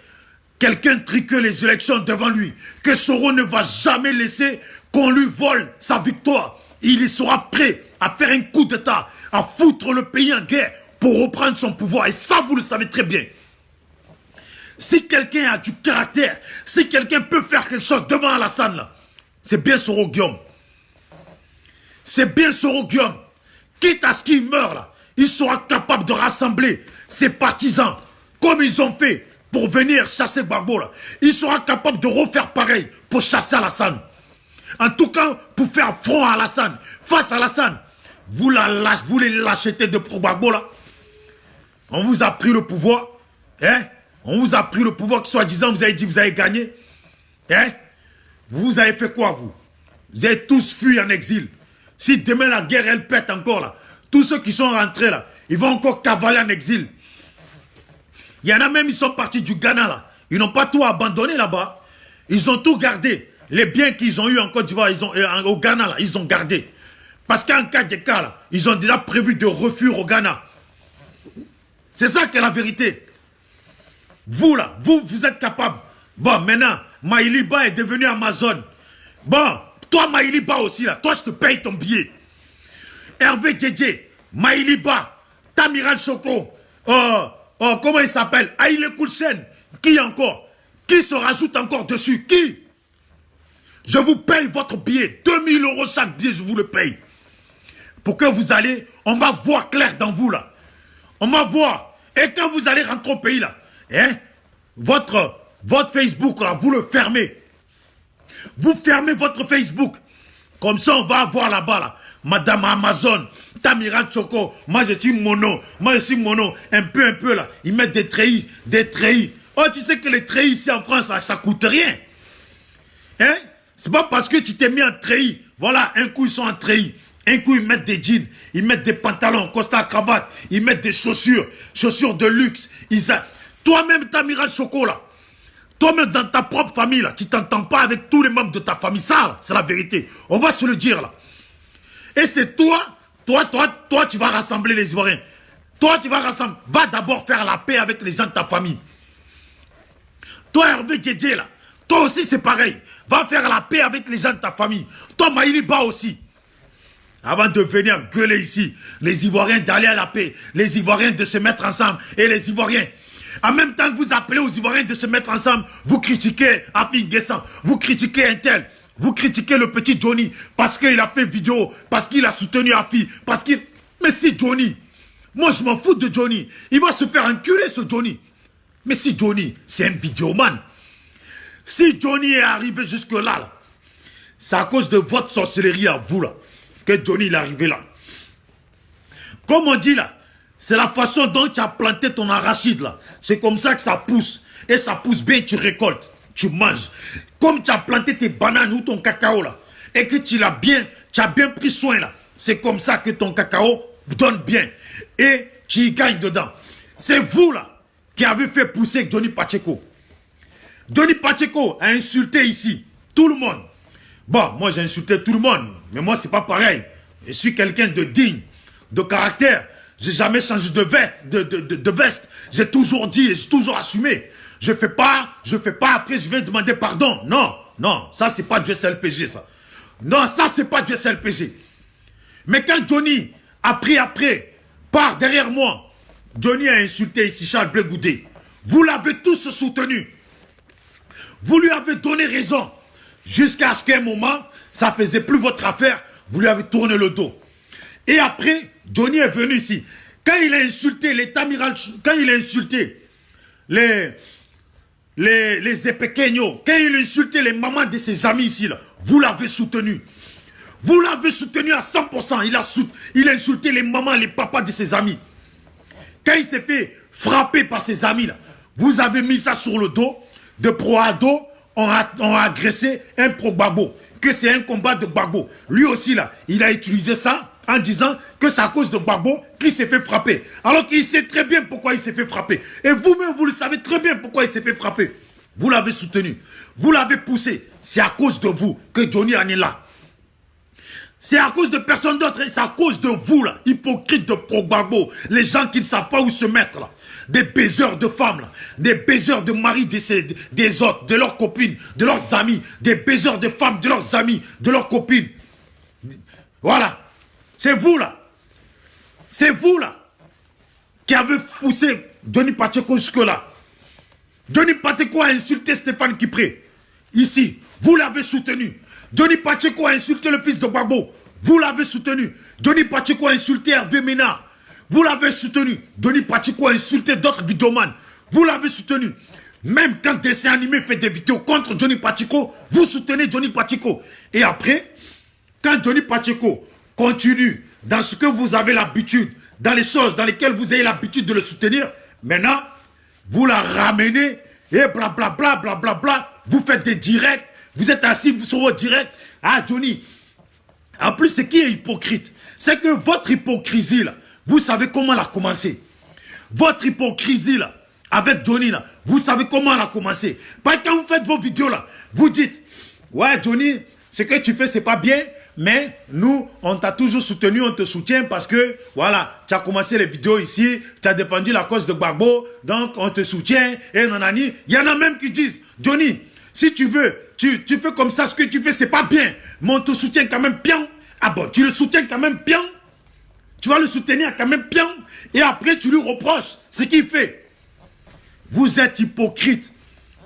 quelqu'un truquer les élections devant lui. Que Soro ne va jamais laisser qu'on lui vole sa victoire. Il sera prêt à faire un coup d'État, à foutre le pays en guerre pour reprendre son pouvoir. Et ça, vous le savez très bien. Si quelqu'un a du caractère, si quelqu'un peut faire quelque chose devant Alassane, là, c'est bien Soro Guillaume. C'est bien Soro Guillaume. Quitte à ce qu'il meure, là, il sera capable de rassembler ses partisans, comme ils ont fait pour venir chasser Gbagbo, là. Il sera capable de refaire pareil pour chasser Alassane. En tout cas, pour faire front à Alassane, face à Alassane, vous les lâchetés de Gbagbo, là. On vous a pris le pouvoir, hein? On vous a pris le pouvoir, que soi-disant, vous avez dit, vous avez gagné. Hein? Vous avez fait quoi, vous? Vous avez tous fui en exil. Si demain la guerre, elle pète encore, là, tous ceux qui sont rentrés, là, ils vont encore cavaler en exil. Il y en a même, ils sont partis du Ghana, là. Ils n'ont pas tout abandonné, là-bas. Ils ont tout gardé. Les biens qu'ils ont eu en Côte d'Ivoire, au Ghana, là, ils ont gardé. Parce qu'en cas de cas, là, ils ont déjà prévu de refuir au Ghana. C'est ça qu'est la vérité. Vous, là, vous êtes capable. Bon, maintenant, Maïliba est devenu Amazon. Bon, toi, Maïliba aussi, là, toi, je te paye ton billet. Hervé Djedje, Maïliba, Tamiral Choco, comment il s'appelle? Aïle Koulchen. Qui encore? Qui se rajoute encore dessus? Qui? Je vous paye votre billet. 2000 € chaque billet, je vous le paye. Pour que vous allez, on va voir clair dans vous, là. On va voir. Et quand vous allez rentrer au pays, là, hein, votre Facebook, là, vous le fermez. Vous fermez votre Facebook. Comme ça, on va avoir là-bas, là, Madame Amazon, Tamiral Choco, moi je suis mono, un peu, là. Ils mettent des treillis, Oh, tu sais que les treillis ici en France, ça coûte rien. Hein? C'est pas parce que tu t'es mis en treillis. Voilà, un coup, ils sont en treillis. Un coup, ils mettent des jeans, ils mettent des pantalons, costard, cravate, ils mettent des chaussures de luxe. Toi-même, Tamiral Choco, là, toi-même dans ta propre famille, là, tu t'entends pas avec tous les membres de ta famille. Ça, c'est la vérité. On va se le dire, là. Et c'est toi, tu vas rassembler les Ivoiriens. Toi, tu vas rassembler. Va d'abord faire la paix avec les gens de ta famille. Toi, Hervé Djedje, là, toi aussi, c'est pareil. Va faire la paix avec les gens de ta famille. Toi, Maïliba aussi. Avant de venir gueuler ici, les Ivoiriens d'aller à la paix, les Ivoiriens de se mettre ensemble, et les Ivoiriens, en même temps que vous appelez aux Ivoiriens de se mettre ensemble, vous critiquez Afi Guessan, vous critiquez Intel, vous critiquez le petit Johnny, parce qu'il a fait vidéo, parce qu'il a soutenu Afi, parce qu'il... Mais si Johnny, moi je m'en fous de Johnny, il va se faire enculer ce Johnny. Mais si Johnny, c'est un vidéoman, si Johnny est arrivé jusque-là, là, c'est à cause de votre sorcellerie à vous, là, que Johnny est arrivé là. Comme on dit là, c'est la façon dont tu as planté ton arachide là. C'est comme ça que ça pousse. Et ça pousse bien, tu récoltes, tu manges. Comme tu as planté tes bananes ou ton cacao là, et que tu as bien pris soin là. C'est comme ça que ton cacao donne bien. Et tu y gagnes dedans. C'est vous là qui avez fait pousser Johnny Pacheco. Johnny Pacheco a insulté ici tout le monde. Bon, moi j'ai insulté tout le monde, mais moi c'est pas pareil. Je suis quelqu'un de digne, de caractère. J'ai jamais changé de veste. J'ai toujours dit et j'ai toujours assumé. Je fais pas, après je vais demander pardon. Non, non, ça c'est pas du SLPG ça. Non, ça c'est pas du SLPG. Mais quand Johnny a pris après, par derrière moi, Johnny a insulté ici Charles Blé Goudé. Vous l'avez tous soutenu. Vous lui avez donné raison. Jusqu'à ce qu'à un moment, ça faisait plus votre affaire, vous lui avez tourné le dos. Et après, Johnny est venu ici. Quand il a insulté l'état-amiral, quand il a insulté les Epekenyo, quand il a insulté les mamans de ses amis ici, là, vous l'avez soutenu. Vous l'avez soutenu à 100%. Il a insulté les mamans, les papas de ses amis. Quand il s'est fait frapper par ses amis, là, vous avez mis ça sur le dos de pro-ado. On a agressé un pro-Gbagbo, que c'est un combat de Gbagbo. Lui aussi, là, il a utilisé ça en disant que c'est à cause de Gbagbo qu'il s'est fait frapper. Alors qu'il sait très bien pourquoi il s'est fait frapper. Et vous-même, vous le savez très bien pourquoi il s'est fait frapper. Vous l'avez soutenu. Vous l'avez poussé. C'est à cause de vous que Johnny en est là. C'est à cause de personne d'autre. C'est à cause de vous, là, hypocrites de pro-Gbagbo. Les gens qui ne savent pas où se mettre, là. Des baiseurs de femmes, là. Des baiseurs de maris des autres, de leurs copines, de leurs amis. Des baiseurs de femmes, de leurs amis, de leurs copines. Voilà. C'est vous, là. C'est vous, là, qui avez poussé Johnny Pacheco jusque-là. Johnny Pacheco a insulté Stéphane Kipré. Ici, vous l'avez soutenu. Johnny Pacheco a insulté le fils de Gbagbo. Vous l'avez soutenu. Johnny Pacheco a insulté Hervé Ménard. Vous l'avez soutenu. Johnny Pacheco a insulté d'autres vidéomans. Vous l'avez soutenu. Même quand Dessin Animé fait des vidéos contre Johnny Pacheco, vous soutenez Johnny Pacheco. Et après, quand Johnny Pacheco continue dans ce que vous avez l'habitude, dans les choses dans lesquelles vous avez l'habitude de le soutenir, maintenant, vous la ramenez et blablabla, blablabla, vous faites des directs, vous êtes assis sur vos directs. Ah, Johnny. En plus, ce qui est hypocrite, c'est que votre hypocrisie, là, vous savez comment elle a commencé. Votre hypocrisie, là, avec Johnny, là, vous savez comment elle a commencé. Parce que quand vous faites vos vidéos, là, vous dites, ouais, Johnny, ce que tu fais, c'est pas bien, mais nous, on t'a toujours soutenu, on te soutient parce que, voilà, tu as commencé les vidéos ici, tu as défendu la cause de Gbagbo, donc on te soutient, et nanani. Il y en a même qui disent, Johnny, si tu veux, tu fais comme ça, ce que tu fais, c'est pas bien, mais on te soutient quand même bien. Ah bon, tu le soutiens quand même bien. Tu vas le soutenir quand même bien. Et après, tu lui reproches ce qu'il fait. Vous êtes hypocrite,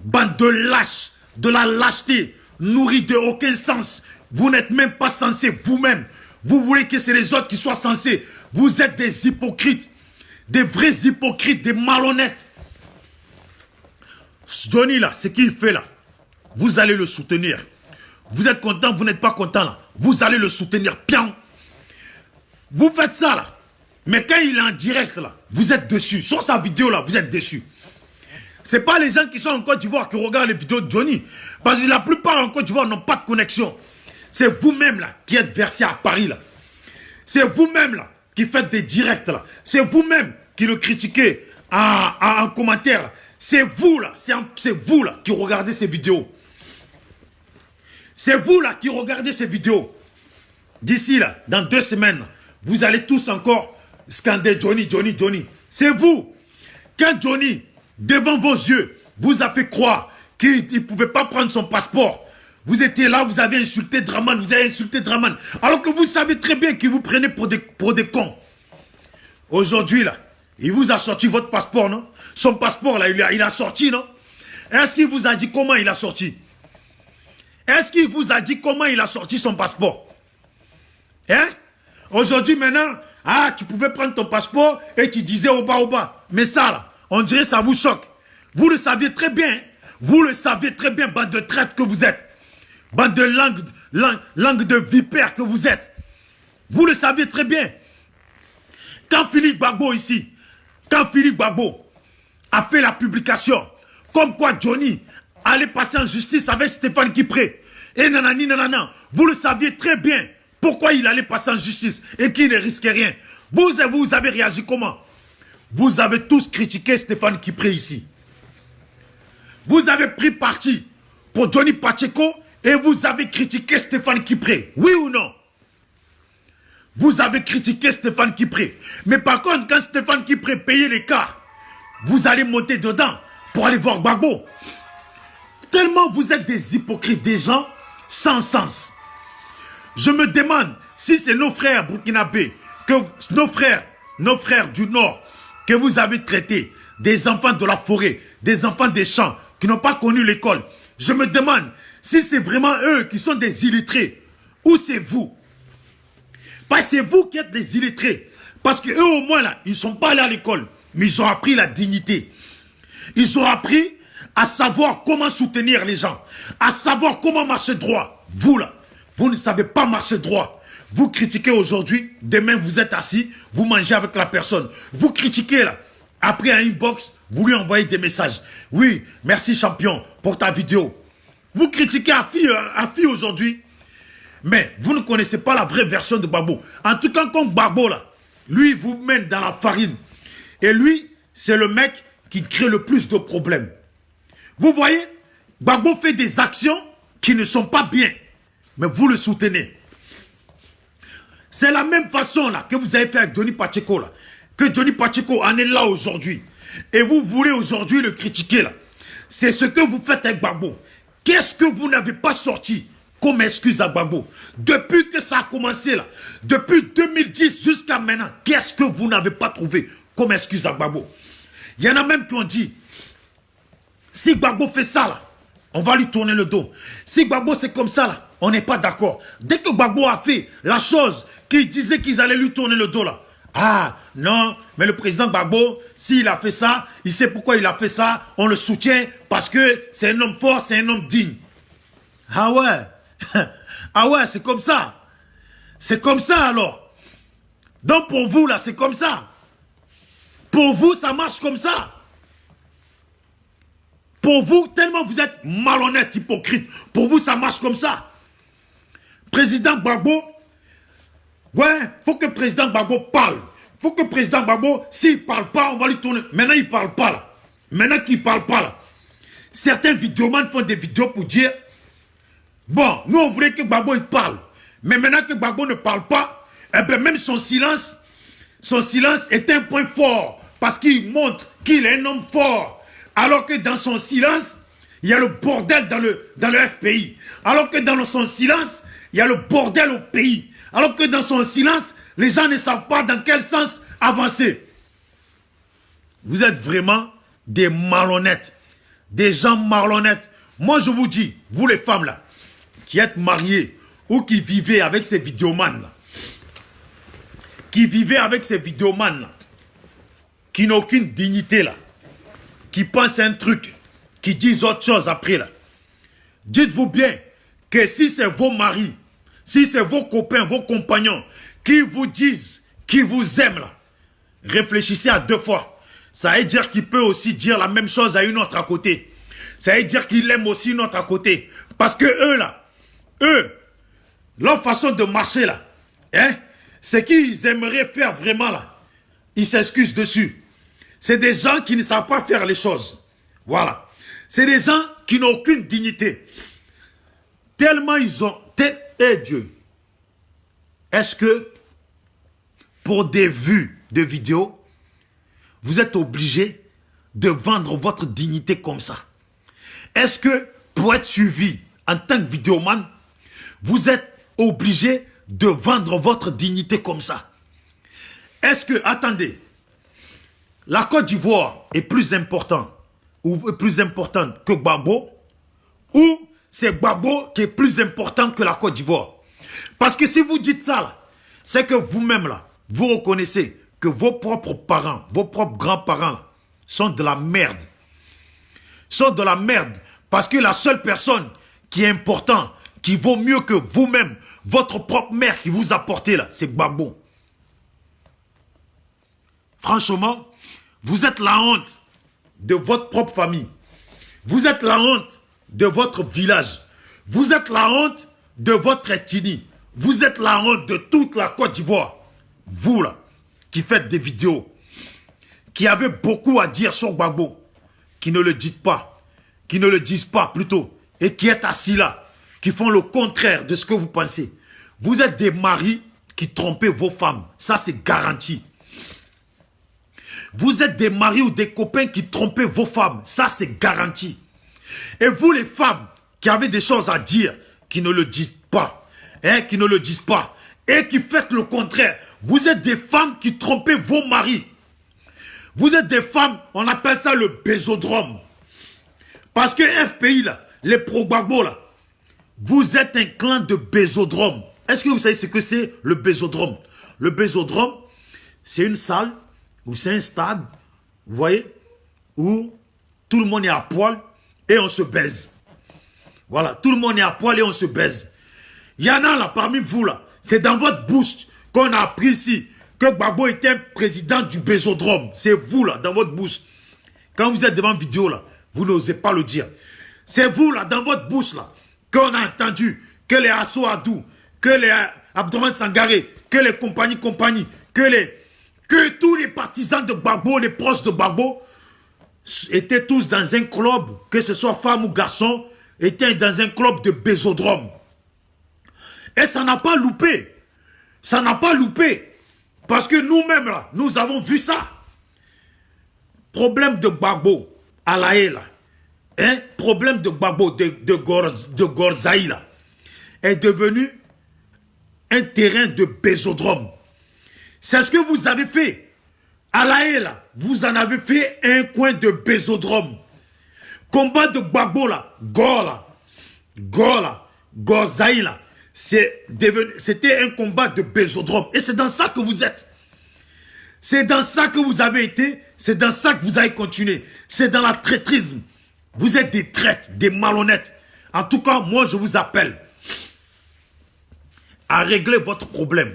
bande de lâches, de la lâcheté, nourrie de aucun sens. Vous n'êtes même pas censé vous-même. Vous voulez que c'est les autres qui soient censés. Vous êtes des hypocrites, des vrais hypocrites, des malhonnêtes. Johnny là, ce qu'il fait là, vous allez le soutenir. Vous êtes content, vous n'êtes pas content là. Vous allez le soutenir bien. Vous faites ça là. Mais quand il est en direct là, vous êtes dessus. Sur sa vidéo là, vous êtes dessus. Ce n'est pas les gens qui sont en Côte d'Ivoire qui regardent les vidéos de Johnny. Parce que la plupart en Côte d'Ivoire n'ont pas de connexion. C'est vous-même là qui êtes versé à Paris là. C'est vous-même là qui faites des directs là. C'est vous-même qui le critiquez en commentaire là. C'est vous là, c'est vous là qui regardez ces vidéos. C'est vous là qui regardez ces vidéos. D'ici là, dans 2 semaines, vous allez tous encore scander Johnny, Johnny, Johnny. C'est vous. Quand Johnny, devant vos yeux, vous a fait croire qu'il ne pouvait pas prendre son passeport. Vous étiez là, vous avez insulté Draman, vous avez insulté Draman. Alors que vous savez très bien qu'il vous prenait pour des cons. Aujourd'hui là, il vous a sorti votre passeport, non? Son passeport là, il a sorti, non? Est-ce qu'il vous a dit comment il a sorti? Est-ce qu'il vous a dit comment il a sorti son passeport? Hein? Aujourd'hui maintenant, ah, tu pouvais prendre ton passeport et tu disais au bas. Mais ça là, on dirait ça vous choque. Vous le saviez très bien. Vous le saviez très bien, bande de traîtres que vous êtes. Bande de langue de vipères que vous êtes. Vous le saviez très bien. Quand Philippe Gbagbo ici, quand Philippe Gbagbo a fait la publication, comme quoi Johnny allait passer en justice avec Stéphane Kipré, et nanani nanana, vous le saviez très bien pourquoi il allait passer en justice et qu'il ne risquait rien. Vous avez réagi comment? vous avez tous critiqué Stéphane Kipré ici. Vous avez pris parti pour Johnny Pacheco et vous avez critiqué Stéphane Kipré. Oui ou non? Vous avez critiqué Stéphane Kipré. Mais par contre, quand Stéphane Kipré payait les cartes, vous allez monter dedans pour aller voir Gbagbo. Tellement vous êtes des hypocrites, des gens sans sens. Je me demande si c'est nos frères burkinabés, que nos frères du Nord, que vous avez traités, des enfants de la forêt, des enfants des champs, qui n'ont pas connu l'école. Je me demande si c'est vraiment eux qui sont des illettrés, ou c'est vous. Parce que c'est vous qui êtes des illettrés. Parce qu'eux au moins là, ils ne sont pas allés à l'école, mais ils ont appris la dignité. Ils ont appris à savoir comment soutenir les gens, à savoir comment marcher droit. Vous là, vous ne savez pas marcher droit. Vous critiquez aujourd'hui, demain vous êtes assis, vous mangez avec la personne. Vous critiquez là, après un inbox, vous lui envoyez des messages. Oui, merci champion pour ta vidéo. Vous critiquez à fille aujourd'hui, mais vous ne connaissez pas la vraie version de Gbagbo. En tout cas, comme Gbagbo là, lui vous mène dans la farine. Et lui, c'est le mec qui crée le plus de problèmes. Vous voyez, Gbagbo fait des actions qui ne sont pas bien, mais vous le soutenez. C'est la même façon là que vous avez fait avec Johnny Pacheco là, que Johnny Pacheco en est là aujourd'hui. Et vous voulez aujourd'hui le critiquer là. C'est ce que vous faites avec Gbagbo. Qu'est-ce que vous n'avez pas sorti comme excuse à Gbagbo? Depuis que ça a commencé là, depuis 2010 jusqu'à maintenant, qu'est-ce que vous n'avez pas trouvé comme excuse à Gbagbo? Il y en a même qui ont dit, si Gbagbo fait ça là, on va lui tourner le dos. Si Gbagbo c'est comme ça là, on n'est pas d'accord. Dès que Gbagbo a fait la chose qu'ils disaient qu'ils allaient lui tourner le dos là, ah non, mais le président Gbagbo, s'il a fait ça, il sait pourquoi il a fait ça, on le soutient parce que c'est un homme fort, c'est un homme digne. Ah ouais, ah ouais, c'est comme ça. C'est comme ça alors. Donc pour vous là, c'est comme ça. Pour vous, ça marche comme ça. Pour vous, tellement vous êtes malhonnête, hypocrite, pour vous, ça marche comme ça. Président Gbagbo, ouais, faut que président Gbagbo parle. Faut que président Gbagbo, s'il ne parle pas, on va lui tourner. Maintenant, il ne parle pas là. Maintenant qu'il ne parle pas là. Certains vidéomans font des vidéos pour dire, bon, nous on voulait que Gbagbo il parle. Mais maintenant que Gbagbo ne parle pas, eh bien même son silence est un point fort. Parce qu'il montre qu'il est un homme fort. Alors que dans son silence, il y a le bordel dans le FPI. Alors que dans son silence, il y a le bordel au pays. Alors que dans son silence, les gens ne savent pas dans quel sens avancer. Vous êtes vraiment des malhonnêtes. Des gens malhonnêtes. Moi, je vous dis, vous les femmes là, qui êtes mariées ou qui vivez avec ces vidéomans là, qui vivez avec ces vidéomans là, qui n'ont aucune dignité là, qui pensent un truc, qui disent autre chose après là. Dites-vous bien que si c'est vos maris, si c'est vos copains, vos compagnons qui vous disent, qui vous aiment là, réfléchissez à deux fois. Ça veut dire qu'il peut aussi dire la même chose à une autre à côté. Ça veut dire qu'il aime aussi une autre à côté. Parce que eux là, leur façon de marcher là, hein, c'est qu'ils aimeraient faire vraiment là. Ils s'excusent dessus. C'est des gens qui ne savent pas faire les choses. Voilà. C'est des gens qui n'ont aucune dignité. Tellement ils ont... Eh Dieu. Est-ce que pour des vues de vidéos, vous êtes obligé de vendre votre dignité comme ça? Est-ce que pour être suivi en tant que vidéoman, vous êtes obligé de vendre votre dignité comme ça? Est-ce que, attendez, la Côte d'Ivoire est plus importante que Gbagbo, ou c'est Gbagbo qui est plus important que la Côte d'Ivoire? Parce que si vous dites ça, c'est que vous-même là, vous reconnaissez que vos propres parents, vos propres grands-parents sont de la merde. Sont de la merde. Parce que la seule personne qui est importante, qui vaut mieux que vous-même, votre propre mère qui vous a porté là, c'est Gbagbo. Franchement, vous êtes la honte de votre propre famille. Vous êtes la honte de votre village. Vous êtes la honte de votre ethnie. Vous êtes la honte de toute la Côte d'Ivoire. Vous là, qui faites des vidéos, qui avaient beaucoup à dire sur Gbagbo, qui ne le disent pas, plutôt, et qui êtes assis là, qui font le contraire de ce que vous pensez. Vous êtes des maris qui trompez vos femmes, ça c'est garanti. Vous êtes des maris ou des copains qui trompez vos femmes, ça c'est garanti. Et vous les femmes qui avez des choses à dire, qui ne le disent pas, et qui faites le contraire, vous êtes des femmes qui trompez vos maris. Vous êtes des femmes, on appelle ça le bésodrome. Parce que FPI là, les pro-Gbagbo là, vous êtes un clan de bésodrome. Est-ce que vous savez ce que c'est le bésodrome? Le bésodrome, c'est une salle, ou c'est un stade, vous voyez, où tout le monde est à poil et on se baise. Voilà, tout le monde est à poil et on se baise. Il y en a là, parmi vous là, c'est dans votre bouche qu'on a appris ici que Gbagbo était un président du bésodrome. C'est vous là, dans votre bouche. Quand vous êtes devant vidéo là, vous n'osez pas le dire. C'est vous là, dans votre bouche là, qu'on a entendu que les Asso Adou, que les Abdourahmane Sangaré, que les compagnies, que tous les partisans de Gbagbo, les proches de Gbagbo, étaient tous dans un club, que ce soit femme ou garçon, étaient dans un club de bésodrome. Et ça n'a pas loupé. Ça n'a pas loupé. Parce que nous-mêmes, là, nous avons vu ça. Problème de Gbagbo, à la haie, là. Hein? Problème de Gbagbo, de Gorzaï, là, est devenu un terrain de bésodrome. C'est ce que vous avez fait. À la haie, là, vous en avez fait un coin de bésodrome. Combat de Gbagbo, là, Gorzaï, là. C'était un combat de bésodrome. Et c'est dans ça que vous êtes. C'est dans ça que vous avez été. C'est dans ça que vous avez continué. C'est dans la traîtrisme. Vous êtes des traîtres, des malhonnêtes. En tout cas, moi, je vous appelle à régler votre problème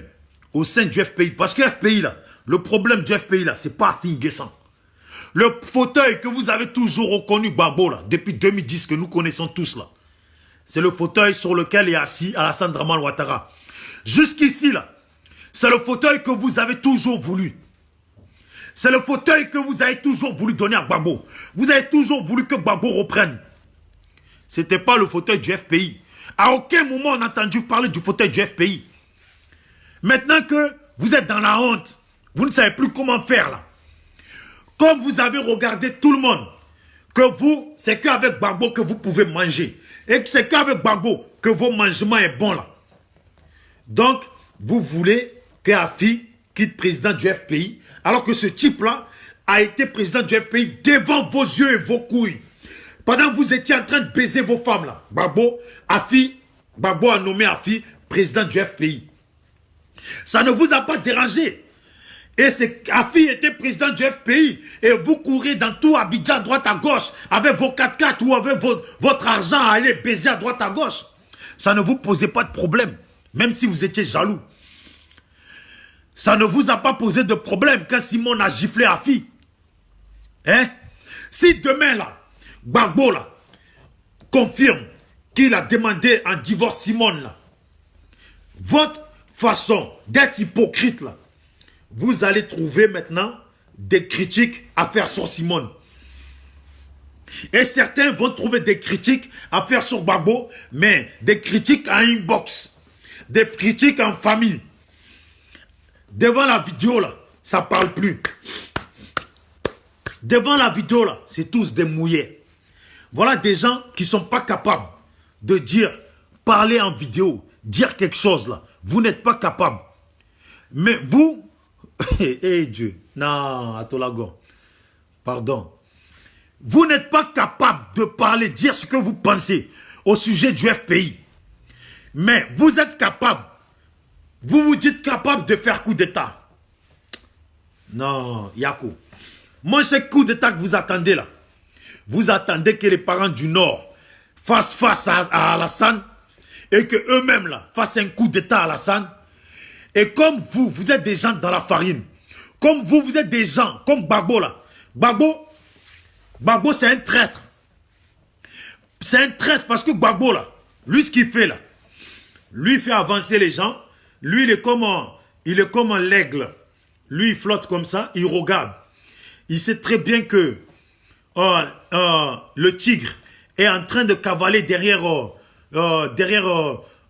au sein du FPI. Parce que FPI, là, le problème du FPI, là, c'est pas Afin Guessan. Le fauteuil que vous avez toujours reconnu, Gbagbo, là, depuis 2010, que nous connaissons tous, là. C'est le fauteuil sur lequel est assis Alassane Dramane Ouattara. Jusqu'ici, là, c'est le fauteuil que vous avez toujours voulu. C'est le fauteuil que vous avez toujours voulu donner à Gbagbo. Vous avez toujours voulu que Gbagbo reprenne. Ce n'était pas le fauteuil du FPI. À aucun moment on a entendu parler du fauteuil du FPI. Maintenant que vous êtes dans la honte, vous ne savez plus comment faire là. Comme vous avez regardé tout le monde, que vous, c'est qu'avec Gbagbo que vous pouvez manger. Et que c'est qu'avec Gbagbo que vos mangements est bon là. Donc, vous voulez que Afi quitte président du FPI, alors que ce type-là a été président du FPI devant vos yeux et vos couilles. Pendant que vous étiez en train de baiser vos femmes là, Gbagbo a nommé Afi président du FPI. Ça ne vous a pas dérangé. Et Afi était président du FPI. Et vous courez dans tout Abidjan, à droite à gauche, avec vos 4x4 ou avec votre argent à aller baiser à droite à gauche. Ça ne vous posait pas de problème, même si vous étiez jaloux. Ça ne vous a pas posé de problème quand Simon a giflé Afi. Hein? Si demain, là, Gbagbo, là, confirme qu'il a demandé un divorce Simone, là, votre façon d'être hypocrite, là, vous allez trouver maintenant des critiques à faire sur Simone. Et certains vont trouver des critiques à faire sur Gbagbo, mais des critiques en inbox, des critiques en famille. Devant la vidéo, là, ça ne parle plus. Devant la vidéo, là, c'est tous des mouillés. Voilà des gens qui ne sont pas capables de dire, parler en vidéo, dire quelque chose, là. Vous n'êtes pas capable. Mais vous, Dieu, non, Atolago, pardon. Vous n'êtes pas capable de parler, dire ce que vous pensez au sujet du FPI. Mais vous êtes capable. Vous vous dites capable de faire coup d'État. Non, Yako. Moi, ce coup d'État que vous attendez là, vous attendez que les parents du Nord fassent face à Alassane et que eux-mêmes là fassent un coup d'État à Alassane. Et comme vous êtes des gens dans la farine. Comme vous êtes des gens, comme Gbagbo là. Gbagbo c'est un traître. C'est un traître parce que Gbagbo là, lui ce qu'il fait là, lui il fait avancer les gens. Lui il est comme un l'aigle. Lui il flotte comme ça, il regarde. il sait très bien que le tigre est en train de cavaler derrière,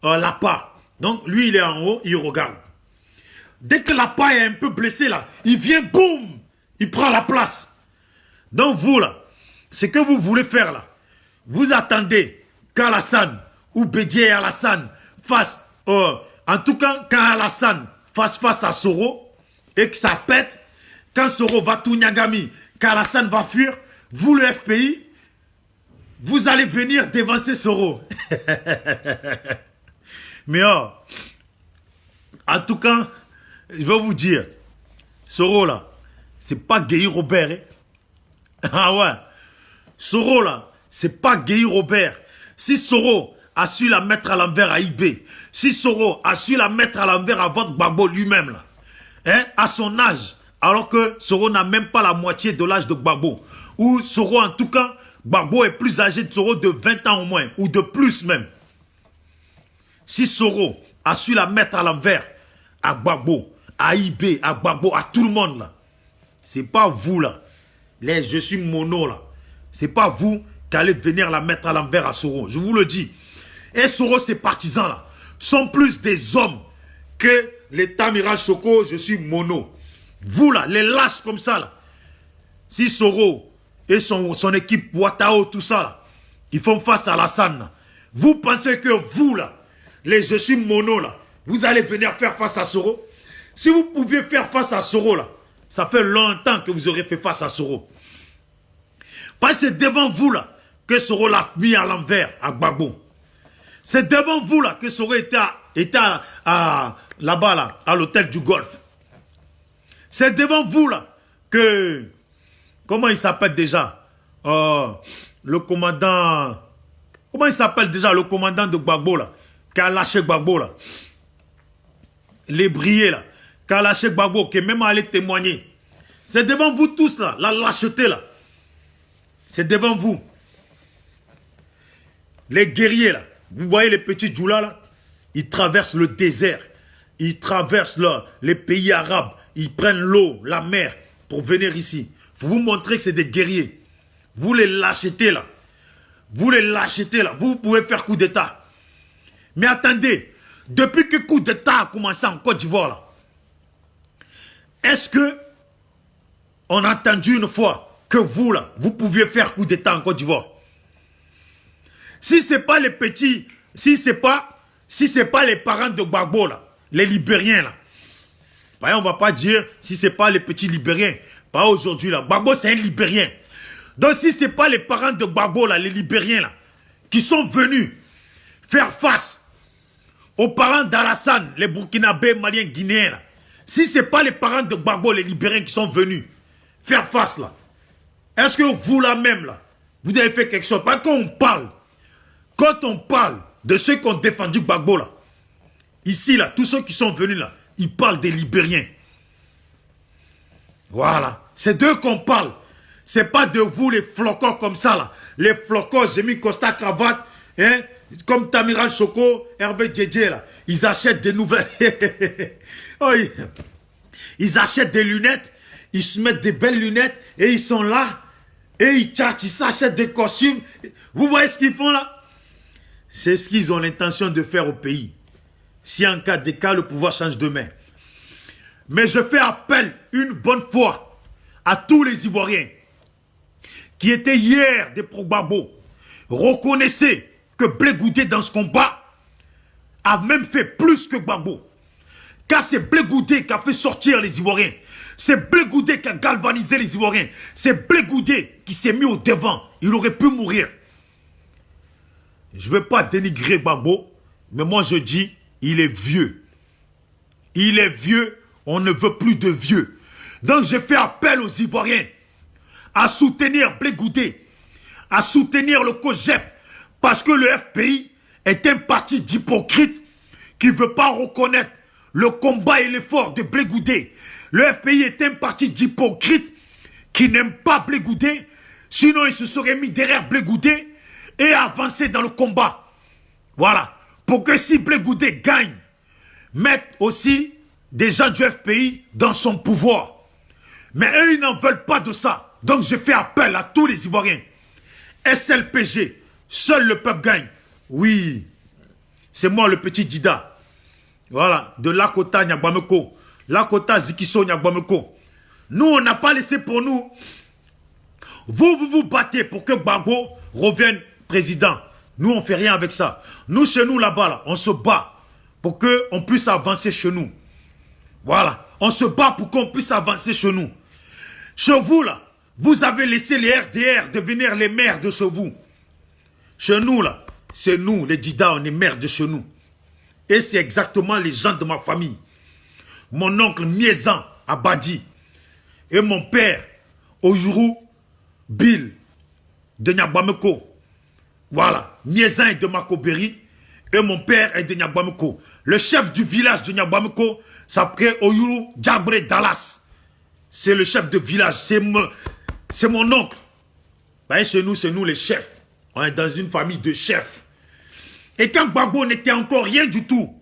l'appât. Donc, lui, il est en haut, il regarde. Dès que l'appât est un peu blessé, là, il vient, boum, il prend la place. Donc, vous, là, ce que vous voulez faire, là, vous attendez qu'Alassane ou Bédié et Alassane fassent, en tout cas, quand Alassane fasse face à Soro et que ça pète, quand Soro va tout Nyagami, qu'Alassane va fuir, vous, le FPI, vous allez venir dévancer Soro. Mais en tout cas, je vais vous dire, Soro là, c'est pas Guy Robert. Hein? Ah ouais. Soro là, c'est pas Guy Robert. Si Soro a su la mettre à l'envers à IB, si Soro a su la mettre à l'envers à votre Gbagbo lui-même là, hein, à son âge, alors que Soro n'a même pas la moitié de l'âge de Gbagbo, ou Soro en tout cas, Gbagbo est plus âgé de Soro de 20 ans au moins, ou de plus même. Si Soro a su la mettre à l'envers à Gbagbo, à IB, à Gbagbo, à tout le monde là, c'est pas vous là, les je suis mono là, c'est pas vous qui allez venir la mettre à l'envers à Soro, je vous le dis. Et Soro, ses partisans là, sont plus des hommes que l'état amiral Choco, je suis mono. Vous là, les lâches comme ça là, si Soro et son équipe Ouattao, tout ça là, ils font face à Alassane là, vous pensez que vous là, les je suis mono là, vous allez venir faire face à Soro? Si vous pouviez faire face à Soro là, ça fait longtemps que vous aurez fait face à Soro. Parce que c'est devant vous là que Soro l'a mis à l'envers à Gbagbo. C'est devant vous là que Soro était là-bas là, à l'hôtel du Golfe. C'est devant vous là que, comment il s'appelle déjà, le commandant, comment il s'appelle déjà le commandant de Gbagbo là, qui a lâché Gbagbo là, les brillés là, qui a lâché Gbagbo, qui est même allé témoigner. C'est devant vous tous là, la lâcheté là. C'est devant vous. Les guerriers là, vous voyez les petits djoulas là, ils traversent le désert, ils traversent les pays arabes, ils prennent l'eau, la mer, pour venir ici. Pour vous montrer que c'est des guerriers. Vous les lâchetez là. Vous les lâchetez là. Vous pouvez faire coup d'état. Mais attendez, depuis que coup d'état a commencé en Côte d'Ivoire là, est-ce que on a entendu une fois que vous là, vous pouviez faire coup d'état en Côte d'Ivoire? Si c'est pas les petits, si c'est pas les parents de Gbagbo là, les Libériens là, on va pas dire si c'est pas les petits Libériens, pas aujourd'hui là, Gbagbo c'est un Libérien. Donc si c'est pas les parents de Gbagbo là, les Libériens là, qui sont venus faire face aux parents d'Alassane, les Burkinabés, Maliens, Guinéens là, si c'est pas les parents de Gbagbo, les Libériens qui sont venus faire face là, est-ce que vous là même là, vous avez fait quelque chose? Parce qu'on parle, quand on parle de ceux qui ont défendu Gbagbo là, ici là, tous ceux qui sont venus là, ils parlent des Libériens. Voilà, c'est d'eux qu'on parle. C'est pas de vous les flocons comme ça là. Les flocons, j'ai mis Costa cravate, hein, comme Tamiral Choco, Hervé Djedje là. Ils achètent des nouvelles. Oh, ils achètent des lunettes, ils se mettent des belles lunettes et ils sont là. Et ils tchatchent, ils s'achètent des costumes. Vous voyez ce qu'ils font là? C'est ce qu'ils ont l'intention de faire au pays. Si en cas de cas, le pouvoir change de main. Mais je fais appel une bonne fois à tous les Ivoiriens qui étaient hier des pro-Gbagbo. Reconnaissez que Blé Goudé dans ce combat a même fait plus que Gbagbo. Car c'est Blé Goudé qui a fait sortir les Ivoiriens. C'est Blé Goudé qui a galvanisé les Ivoiriens. C'est Blé Goudé qui s'est mis au devant. Il aurait pu mourir. Je ne veux pas dénigrer Gbagbo, mais moi je dis, il est vieux. Il est vieux, on ne veut plus de vieux. Donc je fais appel aux Ivoiriens à soutenir Blé Goudé, à soutenir le COJEP, parce que le FPI est un parti d'hypocrites qui ne veut pas reconnaître le combat et l'effort de Blé Goudé. Le FPI est un parti d'hypocrites qui n'aime pas Blé Goudé, sinon il se serait mis derrière Blé Goudé et avancé dans le combat. Voilà. Pour que si Blé Goudé gagne, mettre aussi des gens du FPI dans son pouvoir. Mais eux, ils n'en veulent pas de ça. Donc je fais appel à tous les Ivoiriens. SLPG, seul le peuple gagne. Oui, c'est moi le petit Dida. Voilà, de Lakota Nyabameko. Lakota Zikiso Nyabameko. Nous, on n'a pas laissé pour nous. Vous vous battez pour que Gbagbo revienne président. Nous, on ne fait rien avec ça. Nous, chez nous, là-bas, là, on se bat pour qu'on puisse avancer chez nous. Voilà. On se bat pour qu'on puisse avancer chez nous. Chez vous, là, vous avez laissé les RDR devenir les maires de chez vous. Chez nous, là, c'est nous, les Dida, on est maires de chez nous. Et c'est exactement les gens de ma famille. Mon oncle Miezan Abadi et mon père Oyuru Bill de Nyabameko. Voilà, Miezan est de Makoberi et mon père est de Nyabameko. Le chef du village de Nyabameko s'appelle Oyuru Djabre Dallas. C'est le chef de village, c'est mon oncle. Ben, chez nous, c'est nous les chefs. On est dans une famille de chefs. Et quand Gbagbo n'était encore rien du tout,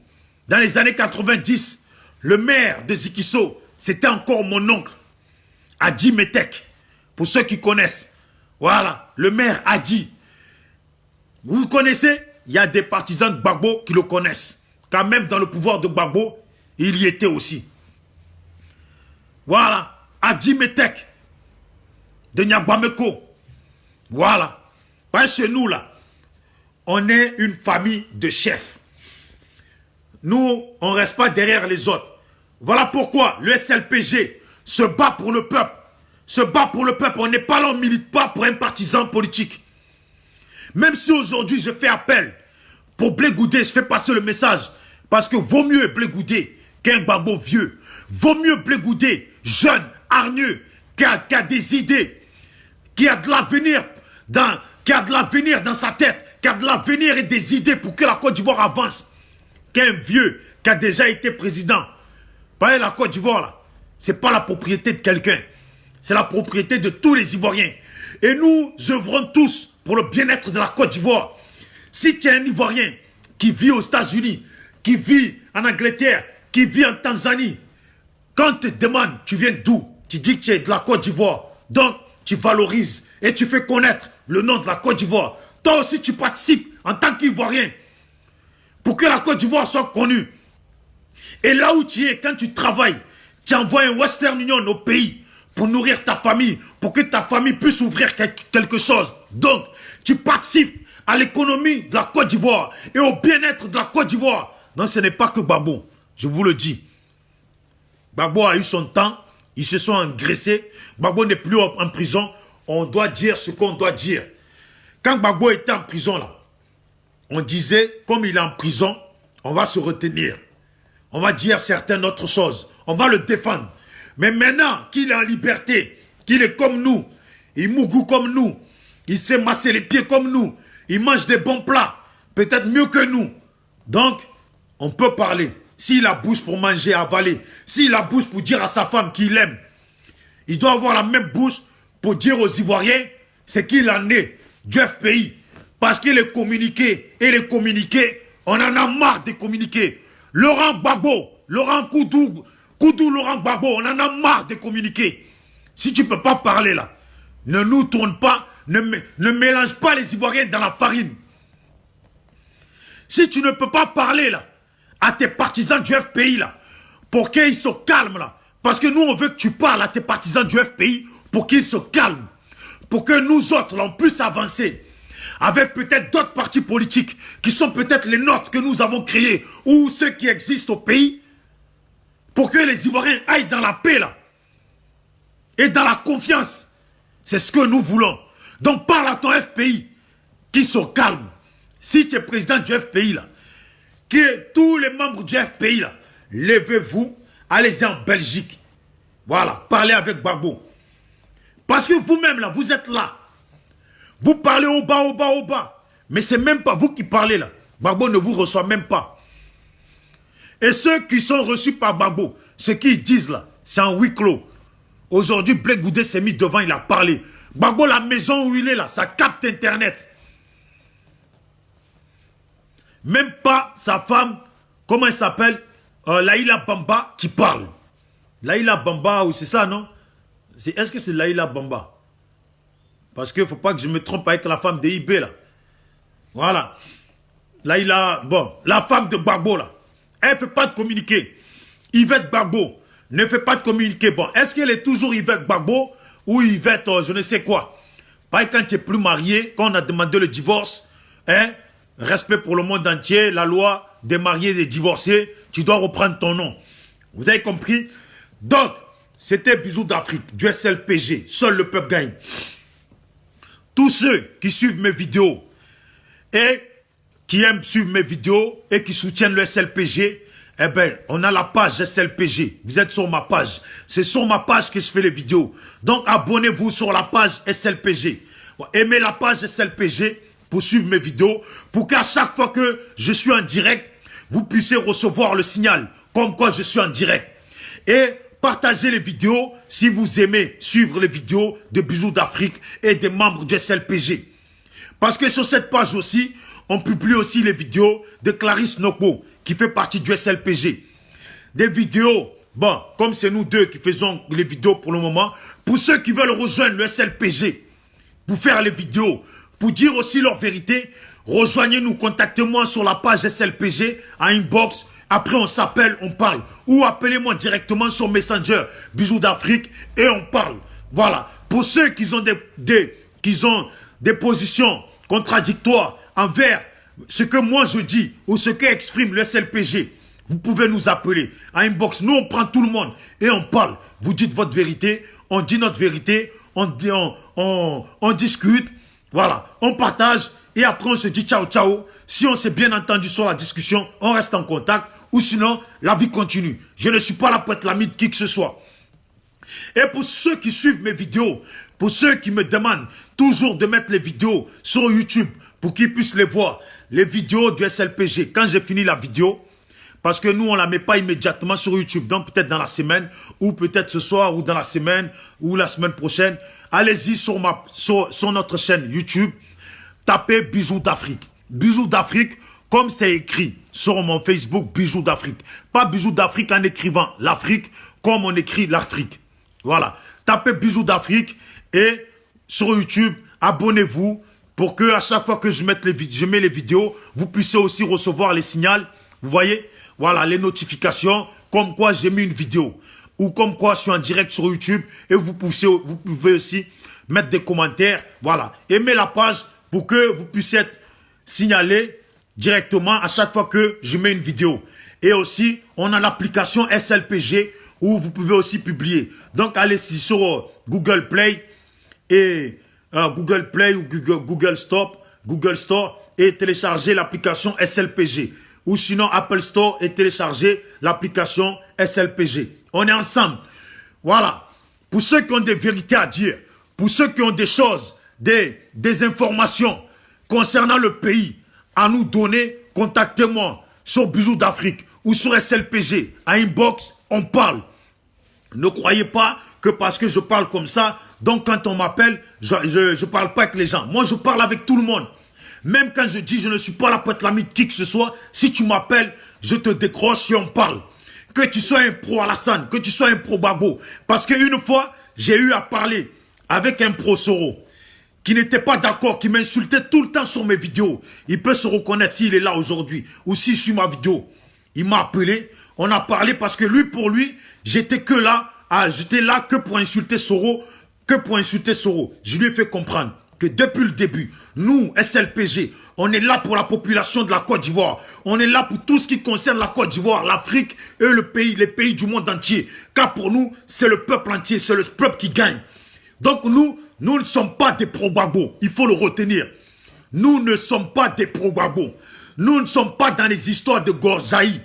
dans les années 90, le maire de Zikiso, c'était encore mon oncle, Adi Metek. Pour ceux qui connaissent. Voilà, le maire Adi. Vous le connaissez? Il y a des partisans de Gbagbo qui le connaissent. Quand même dans le pouvoir de Gbagbo, il y était aussi. Voilà, Adi Metek de Nyabameko. Voilà. Pas chez nous là. On est une famille de chefs. Nous, on ne reste pas derrière les autres. Voilà pourquoi le SLPG se bat pour le peuple. Se bat pour le peuple. On n'est pas là, on ne milite pas pour un partisan politique. Même si aujourd'hui je fais appel pour Blé Goudé, je fais passer le message. Parce que vaut mieux Blé Goudé qu'un Gbagbo vieux. Vaut mieux Blé Goudé, jeune, hargneux, qui a des idées, qui a de l'avenir dans sa tête, qui a de l'avenir et des idées pour que la Côte d'Ivoire avance, qu'un vieux qui a déjà été président. Pas la Côte d'Ivoire là, c'est pas la propriété de quelqu'un, c'est la propriété de tous les Ivoiriens. Et nous œuvrons tous pour le bien-être de la Côte d'Ivoire. Si tu es un Ivoirien qui vit aux États-Unis, qui vit en Angleterre, qui vit en Tanzanie, quand on te demande tu viens d'où, tu dis que tu es de la Côte d'Ivoire. Donc tu valorises et tu fais connaître le nom de la Côte d'Ivoire. Toi aussi tu participes en tant qu'Ivoirien pour que la Côte d'Ivoire soit connue. Et là où tu es, quand tu travailles, tu envoies un Western Union au pays pour nourrir ta famille, pour que ta famille puisse ouvrir quelque chose. Donc, tu participes à l'économie de la Côte d'Ivoire et au bien-être de la Côte d'Ivoire. Non, ce n'est pas que Gbagbo, je vous le dis. Gbagbo a eu son temps, ils se sont engraissés. Gbagbo n'est plus en prison, on doit dire ce qu'on doit dire. Quand Gbagbo était en prison, là, on disait, comme il est en prison, on va se retenir. On va dire certaines autres choses. On va le défendre. Mais maintenant qu'il est en liberté, qu'il est comme nous, il mougoue comme nous, il se fait masser les pieds comme nous, il mange des bons plats, peut-être mieux que nous. Donc, on peut parler. S'il a bouche pour manger, avaler, s'il a bouche pour dire à sa femme qu'il aime, il doit avoir la même bouche pour dire aux Ivoiriens ce qu'il en est du FPI. Parce qu'il est communiqué, et les communiqués, on en a marre de communiquer. Laurent Gbagbo, Laurent Koudou, Laurent Gbagbo, on en a marre de communiquer. Si tu ne peux pas parler là, ne nous tourne pas, ne mélange pas les Ivoiriens dans la farine. Si tu ne peux pas parler là, à tes partisans du FPI là, pour qu'ils se calment là, parce que nous on veut que tu parles à tes partisans du FPI pour qu'ils se calment, pour que nous autres là, on puisse avancer. Avec peut-être d'autres partis politiques qui sont peut-être les nôtres que nous avons créés ou ceux qui existent au pays, pour que les Ivoiriens aillent dans la paix là et dans la confiance. C'est ce que nous voulons. Donc parle à ton FPI qui se calme. Si tu es président du FPI là, que tous les membres du FPI là, levez-vous, allez-y en Belgique. Voilà, parlez avec Gbagbo. Parce que vous-même là, vous êtes là. Vous parlez au bas, au bas, au bas. Mais c'est même pas vous qui parlez là. Gbagbo ne vous reçoit même pas. Et ceux qui sont reçus par Gbagbo, ce qu'ils disent là, c'est en huis clos. Aujourd'hui, Blé Goudé s'est mis devant, il a parlé. Gbagbo, la maison où il est là, ça capte Internet. Même pas sa femme, comment elle s'appelle, Laïla Bamba, qui parle. Laïla Bamba, ou c'est ça, non? Est-ce que c'est Laïla Bamba? Parce qu'il ne faut pas que je me trompe avec la femme de IB, là. Voilà. Laïla, bon, la femme de Gbagbo, là. Elle ne fait pas de communiqué. Yvette Gbagbo ne fait pas de communiqué. Bon, est-ce qu'elle est toujours Yvette Gbagbo ou Yvette, je ne sais quoi? Pas quand tu n'es plus marié, quand on a demandé le divorce, hein, respect pour le monde entier, la loi des mariés et des divorcés, tu dois reprendre ton nom. Vous avez compris? Donc, c'était Bijou d'Afrique, du SLPG, seul le peuple gagne. Tous ceux qui suivent mes vidéos et qui aiment suivre mes vidéos et qui soutiennent le SLPG, eh ben, on a la page SLPG. Vous êtes sur ma page. C'est sur ma page que je fais les vidéos. Donc, abonnez-vous sur la page SLPG. Aimez la page SLPG pour suivre mes vidéos, pour qu'à chaque fois que je suis en direct, vous puissiez recevoir le signal, comme quoi je suis en direct. Et partagez les vidéos si vous aimez suivre les vidéos de Bijou d'Afrique et des membres du SLPG. Parce que sur cette page aussi, on publie aussi les vidéos de Clarisse Nokbo, qui fait partie du SLPG. Des vidéos, bon, comme c'est nous deux qui faisons les vidéos pour le moment, pour ceux qui veulent rejoindre le SLPG, pour faire les vidéos, pour dire aussi leur vérité, rejoignez-nous, contactez-moi sur la page SLPG, à inbox, après on s'appelle, on parle. Ou appelez-moi directement sur Messenger, Bijou d'Afrique, et on parle. Voilà. Pour ceux qui ont des positions contradictoires envers ce que moi je dis ou ce qu'exprime le SLPG, vous pouvez nous appeler à inbox. Nous, on prend tout le monde et on parle. Vous dites votre vérité, on dit notre vérité, on discute, voilà, on partage et après on se dit ciao ciao. Si on s'est bien entendu sur la discussion, on reste en contact ou sinon la vie continue. Je ne suis pas là pour être l'ami de qui que ce soit. Et pour ceux qui suivent mes vidéos, pour ceux qui me demandent toujours de mettre les vidéos sur YouTube pour qu'ils puissent les voir, les vidéos du SLPG, quand j'ai fini la vidéo, parce que nous, on ne la met pas immédiatement sur YouTube, donc peut-être dans la semaine, ou peut-être ce soir, ou dans la semaine, ou la semaine prochaine, allez-y sur notre chaîne YouTube, tapez Bijou d'Afrique. Bijou d'Afrique, comme c'est écrit sur mon Facebook, Bijou d'Afrique. Pas Bijou d'Afrique en écrivant l'Afrique, comme on écrit l'Afrique. Voilà. Tapez Bijou d'Afrique et sur YouTube, abonnez-vous pour que à chaque fois que je mets les vidéos, vous puissiez aussi recevoir les signaux. Vous voyez? Voilà, les notifications, comme quoi j'ai mis une vidéo. Ou comme quoi je suis en direct sur YouTube et vous pouvez aussi mettre des commentaires. Voilà. Aimez la page pour que vous puissiez être signalé directement à chaque fois que je mets une vidéo. Et aussi, on a l'application SLPG où vous pouvez aussi publier. Donc, allez sur Google Play et Google Play ou Google Store et téléchargez l'application SLPG. Ou sinon Apple Store et téléchargez l'application SLPG. On est ensemble. Voilà. Pour ceux qui ont des vérités à dire, pour ceux qui ont des choses, des informations concernant le pays à nous donner, contactez-moi sur Bijou d'Afrique ou sur SLPG. À inbox, on parle. Ne croyez pas que parce que je parle comme ça, donc quand on m'appelle, je ne parle pas avec les gens. Moi, je parle avec tout le monde. Même quand je dis je ne suis pas là pour être l'ami de qui que ce soit, si tu m'appelles, je te décroche et on parle. Que tu sois un pro Alassane, que tu sois un pro Gbagbo. Parce qu'une fois, j'ai eu à parler avec un pro Soro qui n'était pas d'accord, qui m'insultait tout le temps sur mes vidéos. Il peut se reconnaître s'il est là aujourd'hui ou s'il suit ma vidéo. Il m'a appelé, on a parlé parce que lui, pour lui, j'étais là que pour insulter Soro, Je lui ai fait comprendre que depuis le début, nous, SLPG, on est là pour la population de la Côte d'Ivoire. On est là pour tout ce qui concerne la Côte d'Ivoire, l'Afrique et les pays du monde entier. Car pour nous, c'est le peuple entier, c'est le peuple qui gagne. Donc nous ne sommes pas des pro-Gbagbo. Il faut le retenir. Nous ne sommes pas des pro-Gbagbo. Nous ne sommes pas dans les histoires de Gorzaï.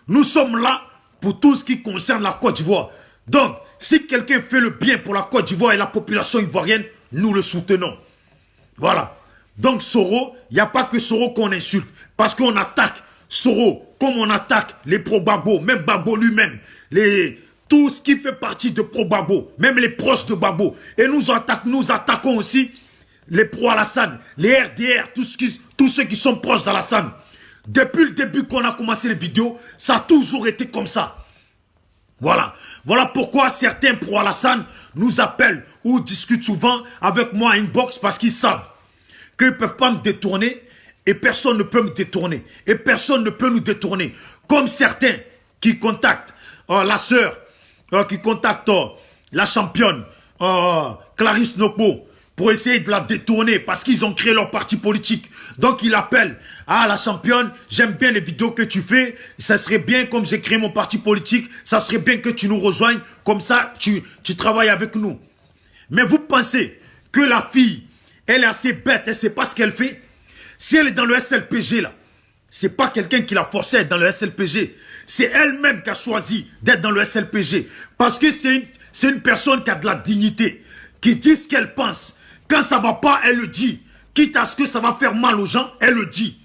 Nous sommes là pour tout ce qui concerne la Côte d'Ivoire. Donc, si quelqu'un fait le bien pour la Côte d'Ivoire et la population ivoirienne, nous le soutenons. Voilà. Donc Soro, il n'y a pas que Soro qu'on insulte. Parce qu'on attaque Soro comme on attaque les pro-Gbagbo, même Gbagbo lui-même. Tout ce qui fait partie de pro-Gbagbo, même les proches de Gbagbo. Et nous attaquons aussi les pro-Alassane, les RDR, tous ceux qui sont proches d'Alassane. Depuis le début qu'on a commencé les vidéos, ça a toujours été comme ça. Voilà. Voilà pourquoi certains pro-Alassane nous appellent ou discutent souvent avec moi inbox parce qu'ils savent qu'ils ne peuvent pas me détourner et personne ne peut me détourner. Et personne ne peut nous détourner. Comme certains qui contactent la sœur, qui contactent la championne, Clarisse Nopo, pour essayer de la détourner parce qu'ils ont créé leur parti politique. Donc ils appellent à la championne, j'aime bien les vidéos que tu fais, ça serait bien comme j'ai créé mon parti politique, ça serait bien que tu nous rejoignes, comme ça tu travailles avec nous. Mais vous pensez que la fille, elle est assez bête, elle ne sait pas ce qu'elle fait? Si elle est dans le SLPG là, c'est pas quelqu'un qui l'a forcé à être dans le SLPG, c'est elle-même qui a choisi d'être dans le SLPG. Parce que c'est une personne qui a de la dignité, qui dit ce qu'elle pense. Quand ça ne va pas, elle le dit. Quitte à ce que ça va faire mal aux gens, elle le dit.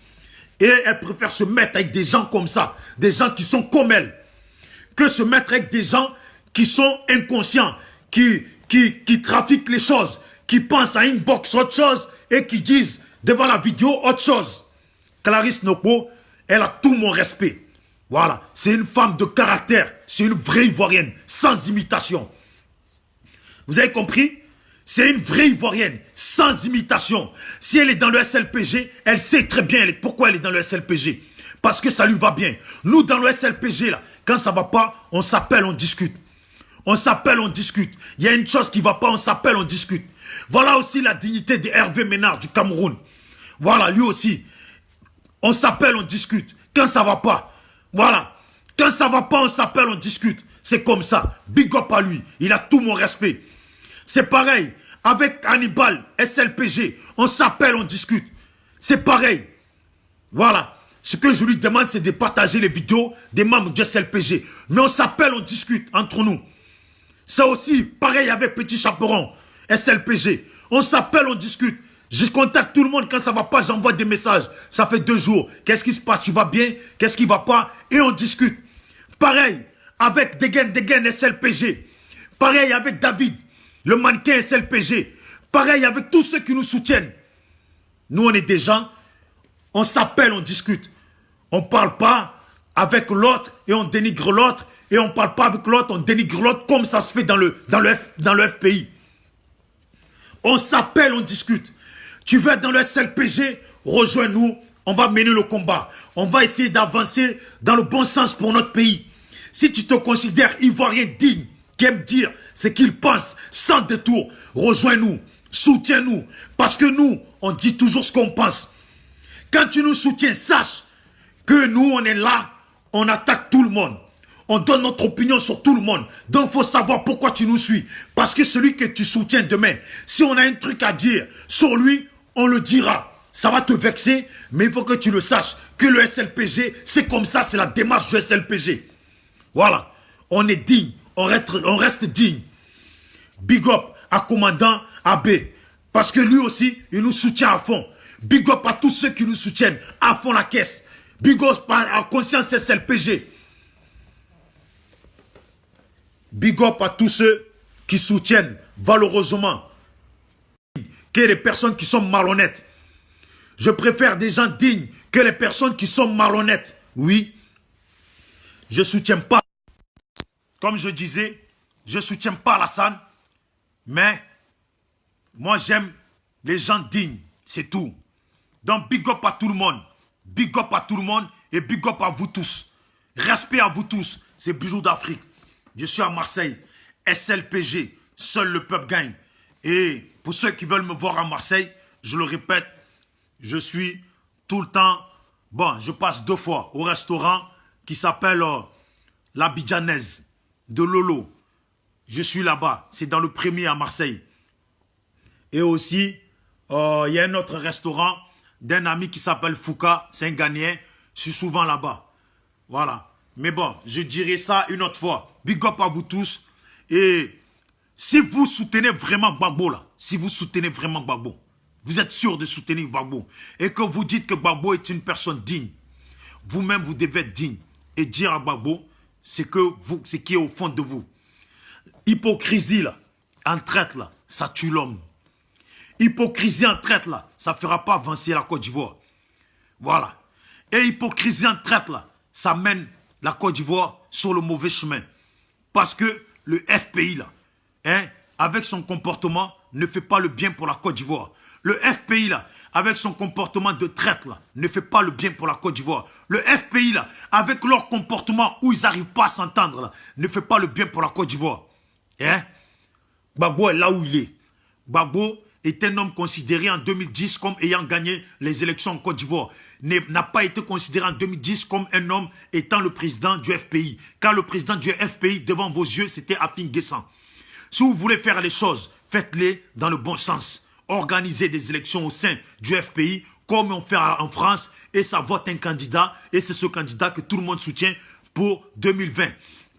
Et elle préfère se mettre avec des gens comme ça, des gens qui sont comme elle, que se mettre avec des gens qui sont inconscients, qui trafiquent les choses, qui pensent à inbox autre chose et qui disent devant la vidéo autre chose. Clarisse Nopo, elle a tout mon respect. Voilà, c'est une femme de caractère, c'est une vraie Ivoirienne, sans imitation. Vous avez compris? C'est une vraie Ivoirienne, sans imitation. Si elle est dans le SLPG, elle sait très bien pourquoi elle est dans le SLPG. Parce que ça lui va bien. Nous, dans le SLPG, là, quand ça ne va pas, on s'appelle, on discute. On s'appelle, on discute. Il y a une chose qui ne va pas, on s'appelle, on discute. Voilà aussi la dignité de Hervé Ménard du Cameroun. Voilà, lui aussi. On s'appelle, on discute. Quand ça ne va pas, voilà. Quand ça ne va pas, on s'appelle, on discute. C'est comme ça. Big up à lui. Il a tout mon respect. C'est pareil. Avec Hannibal, SLPG, on s'appelle, on discute. C'est pareil. Voilà. Ce que je lui demande, c'est de partager les vidéos des membres du SLPG. Mais on s'appelle, on discute entre nous. Ça aussi, pareil avec Petit Chaperon, SLPG. On s'appelle, on discute. Je contacte tout le monde quand ça ne va pas, j'envoie des messages. Ça fait 2 jours. Qu'est-ce qui se passe? Tu vas bien? Qu'est-ce qui ne va pas? Et on discute. Pareil avec Degen SLPG. Pareil avec David, le mannequin SLPG. Pareil avec tous ceux qui nous soutiennent. Nous, on est des gens, on s'appelle, on discute. On ne parle pas avec l'autre et on dénigre l'autre. Et on ne parle pas avec l'autre, on dénigre l'autre comme ça se fait dans le FPI. On s'appelle, on discute. Tu veux être dans le SLPG, rejoins-nous, on va mener le combat. On va essayer d'avancer dans le bon sens pour notre pays. Si tu te considères Ivoirien digne, qui aime dire ce qu'il pense sans détour, rejoins-nous, soutiens-nous. Parce que nous, on dit toujours ce qu'on pense. Quand tu nous soutiens, sache que nous, on est là, on attaque tout le monde. On donne notre opinion sur tout le monde. Donc, il faut savoir pourquoi tu nous suis. Parce que celui que tu soutiens demain, si on a un truc à dire sur lui, on le dira. Ça va te vexer, mais il faut que tu le saches. Que le SLPG, c'est comme ça, c'est la démarche du SLPG. Voilà. On est digne. On reste digne. Big up à commandant AB. Parce que lui aussi, il nous soutient à fond. Big up à tous ceux qui nous soutiennent à fond la caisse. Big up à Conscience SLPG. Big up à tous ceux qui soutiennent valeureusement que les personnes qui sont malhonnêtes. Je préfère des gens dignes que les personnes qui sont malhonnêtes. Oui, je ne soutiens pas, comme je disais, je ne soutiens pas Alassane, mais moi j'aime les gens dignes, c'est tout. Donc big up à tout le monde, big up à tout le monde et big up à vous tous. Respect à vous tous, c'est Bijoux d'Afrique. Je suis à Marseille, SLPG, seul le peuple gagne. Et pour ceux qui veulent me voir à Marseille, je le répète, je suis tout le temps, bon, je passe 2 fois au restaurant qui s'appelle l'Abidjanaise de Lolo. Je suis là-bas, c'est dans le premier à Marseille. Et aussi, il y a un autre restaurant d'un ami qui s'appelle Fouka, c'est un Ghanéen, je suis souvent là-bas. Voilà. Mais bon, je dirai ça une autre fois. Big up à vous tous. Et si vous soutenez vraiment Gbagbo là, si vous soutenez vraiment Gbagbo, vous êtes sûr de soutenir Gbagbo, et que vous dites que Gbagbo est une personne digne, vous-même vous devez être digne et dire à Gbagbo ce qui est au fond de vous. Hypocrisie là, en traite là, ça tue l'homme. Hypocrisie en traite là, ça ne fera pas avancer la Côte d'Ivoire. Voilà. Et hypocrisie en traite là, ça mène la Côte d'Ivoire sur le mauvais chemin. Parce que le FPI, là, hein, avec son comportement, ne fait pas le bien pour la Côte d'Ivoire. Le FPI, là, avec son comportement de traite, là, ne fait pas le bien pour la Côte d'Ivoire. Le FPI, là, avec leur comportement où ils n'arrivent pas à s'entendre, là, ne fait pas le bien pour la Côte d'Ivoire. Hein? Gbagbo est là où il est. Gbagbo est un homme considéré en 2010 comme ayant gagné les élections en Côte d'Ivoire. N'a pas été considéré en 2010 comme un homme étant le président du FPI. Car le président du FPI, devant vos yeux, c'était Afin Guessan. Si vous voulez faire les choses, faites-les dans le bon sens. Organisez des élections au sein du FPI, comme on fait en France, et ça vote un candidat, et c'est ce candidat que tout le monde soutient pour 2020.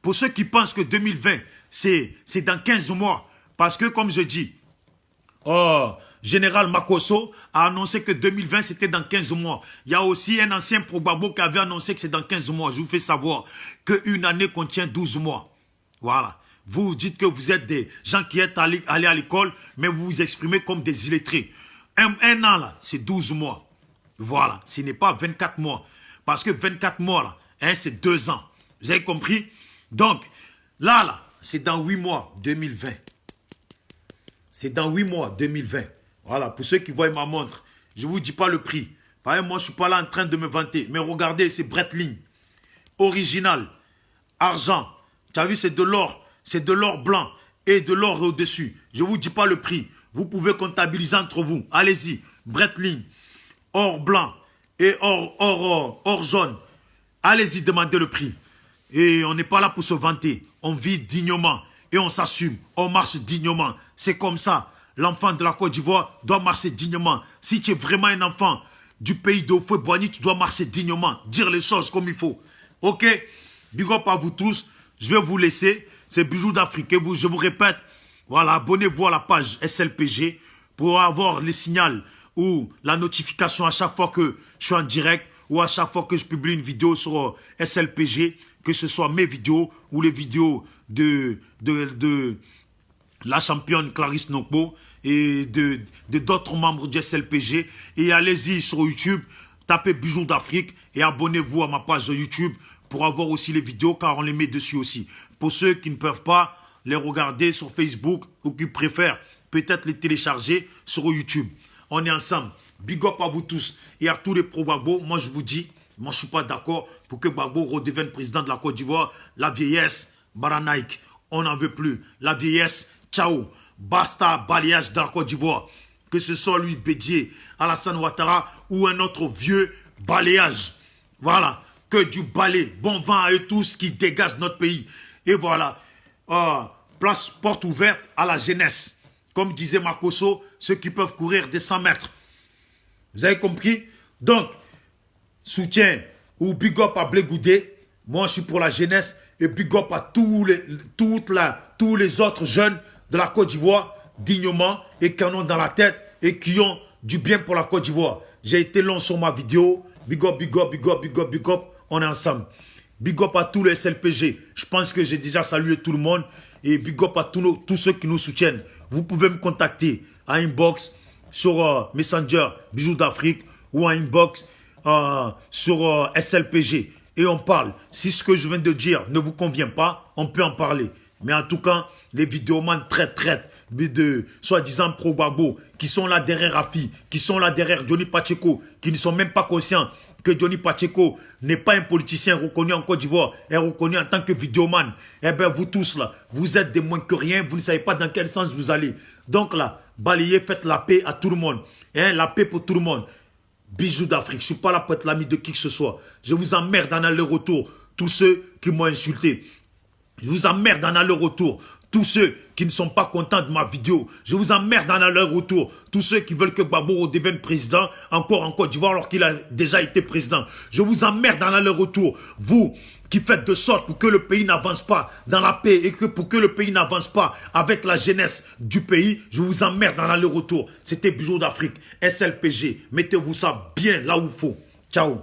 Pour ceux qui pensent que 2020, c'est dans 15 mois, parce que comme je dis, Général Makosso a annoncé que 2020 c'était dans 15 mois. Il y a aussi un ancien pro-Gbagbo qui avait annoncé que c'est dans 15 mois. Je vous fais savoir qu'une année contient 12 mois. Voilà. Vous dites que vous êtes des gens qui êtes allés à l'école, mais vous vous exprimez comme des illettrés. Un an là, c'est 12 mois. Voilà. Ce n'est pas 24 mois. Parce que 24 mois là, hein, c'est 2 ans. Vous avez compris? Donc, là, c'est dans 8 mois 2020. C'est dans 8 mois 2020. Voilà, pour ceux qui voient ma montre, je ne vous dis pas le prix. Par exemple, moi, je ne suis pas là en train de me vanter. Mais regardez, c'est Breitling. Original. Argent. Tu as vu, c'est de l'or. C'est de l'or blanc et de l'or au-dessus. Je ne vous dis pas le prix. Vous pouvez comptabiliser entre vous. Allez-y. Breitling. Or blanc et or jaune. Allez-y, demandez le prix. Et on n'est pas là pour se vanter. On vit dignement et on s'assume. On marche dignement. C'est comme ça. L'enfant de la Côte d'Ivoire doit marcher dignement. Si tu es vraiment un enfant du pays d'Houphouët-Boigny, tu dois marcher dignement. Dire les choses comme il faut. Ok? Big up à vous tous. Je vais vous laisser. C'est Bijoux d'Afrique. Je vous répète. Voilà, abonnez-vous à la page SLPG pour avoir les signaux ou la notification à chaque fois que je suis en direct ou à chaque fois que je publie une vidéo sur SLPG, que ce soit mes vidéos ou les vidéos de la championne Clarisse Nokpo et de d'autres membres du SLPG. Et allez-y sur YouTube, tapez Bijoux d'Afrique et abonnez-vous à ma page YouTube pour avoir aussi les vidéos car on les met dessus aussi. Pour ceux qui ne peuvent pas les regarder sur Facebook ou qui préfèrent peut-être les télécharger sur YouTube. On est ensemble. Big up à vous tous et à tous les pro-Gbagbo. Moi je vous dis, moi je ne suis pas d'accord pour que Gbagbo redevienne président de la Côte d'Ivoire. La vieillesse, Baranaïk, on n'en veut plus. La vieillesse, ciao. Basta balayage dans la Côte d'Ivoire. Que ce soit lui, Bédié, Alassane Ouattara ou un autre vieux balayage. Voilà. Que du balai. Bon vent à eux tous qui dégagent notre pays. Et voilà. Place porte ouverte à la jeunesse. Comme disait Makosso, ceux qui peuvent courir des 100 mètres. Vous avez compris? Donc, soutien ou big up à Blé Goudé. Moi, je suis pour la jeunesse. Et big up à tous les autres jeunes de la Côte d'Ivoire, dignement, et qui en ont dans la tête, et qui ont du bien pour la Côte d'Ivoire. J'ai été long sur ma vidéo. Big up, big up, big up, big up, big up. On est ensemble. Big up à tous les SLPG. Je pense que j'ai déjà salué tout le monde. Et big up à tous ceux qui nous soutiennent. Vous pouvez me contacter à inbox sur Messenger Bijoux d'Afrique ou à inbox sur SLPG. Et on parle. Si ce que je viens de dire ne vous convient pas, on peut en parler. Mais en tout cas, les vidéomans traitent de soi-disant pro-Gbagbo qui sont là derrière Rafi, qui sont là derrière Johnny Pacheco, qui ne sont même pas conscients que Johnny Pacheco n'est pas un politicien reconnu en Côte d'Ivoire, est reconnu en tant que vidéoman. Eh bien, vous tous là, vous êtes des moins que rien, vous ne savez pas dans quel sens vous allez. Donc là, balayez, faites la paix à tout le monde. Hein, la paix pour tout le monde. Bijoux d'Afrique, je ne suis pas là pour être l'ami de qui que ce soit. Je vous emmerde en aller-retour, tous ceux qui m'ont insulté. Je vous emmerde en aller-retour. Tous ceux qui ne sont pas contents de ma vidéo. Je vous emmerde en aller-retour. Tous ceux qui veulent que Gbagbo redevienne président encore en Côte d'Ivoire alors qu'il a déjà été président. Je vous emmerde en aller-retour. Vous qui faites de sorte pour que le pays n'avance pas dans la paix et que pour que le pays n'avance pas avec la jeunesse du pays, je vous emmerde en aller-retour. C'était Bijoux d'Afrique, SLPG. Mettez-vous ça bien là où il faut. Ciao.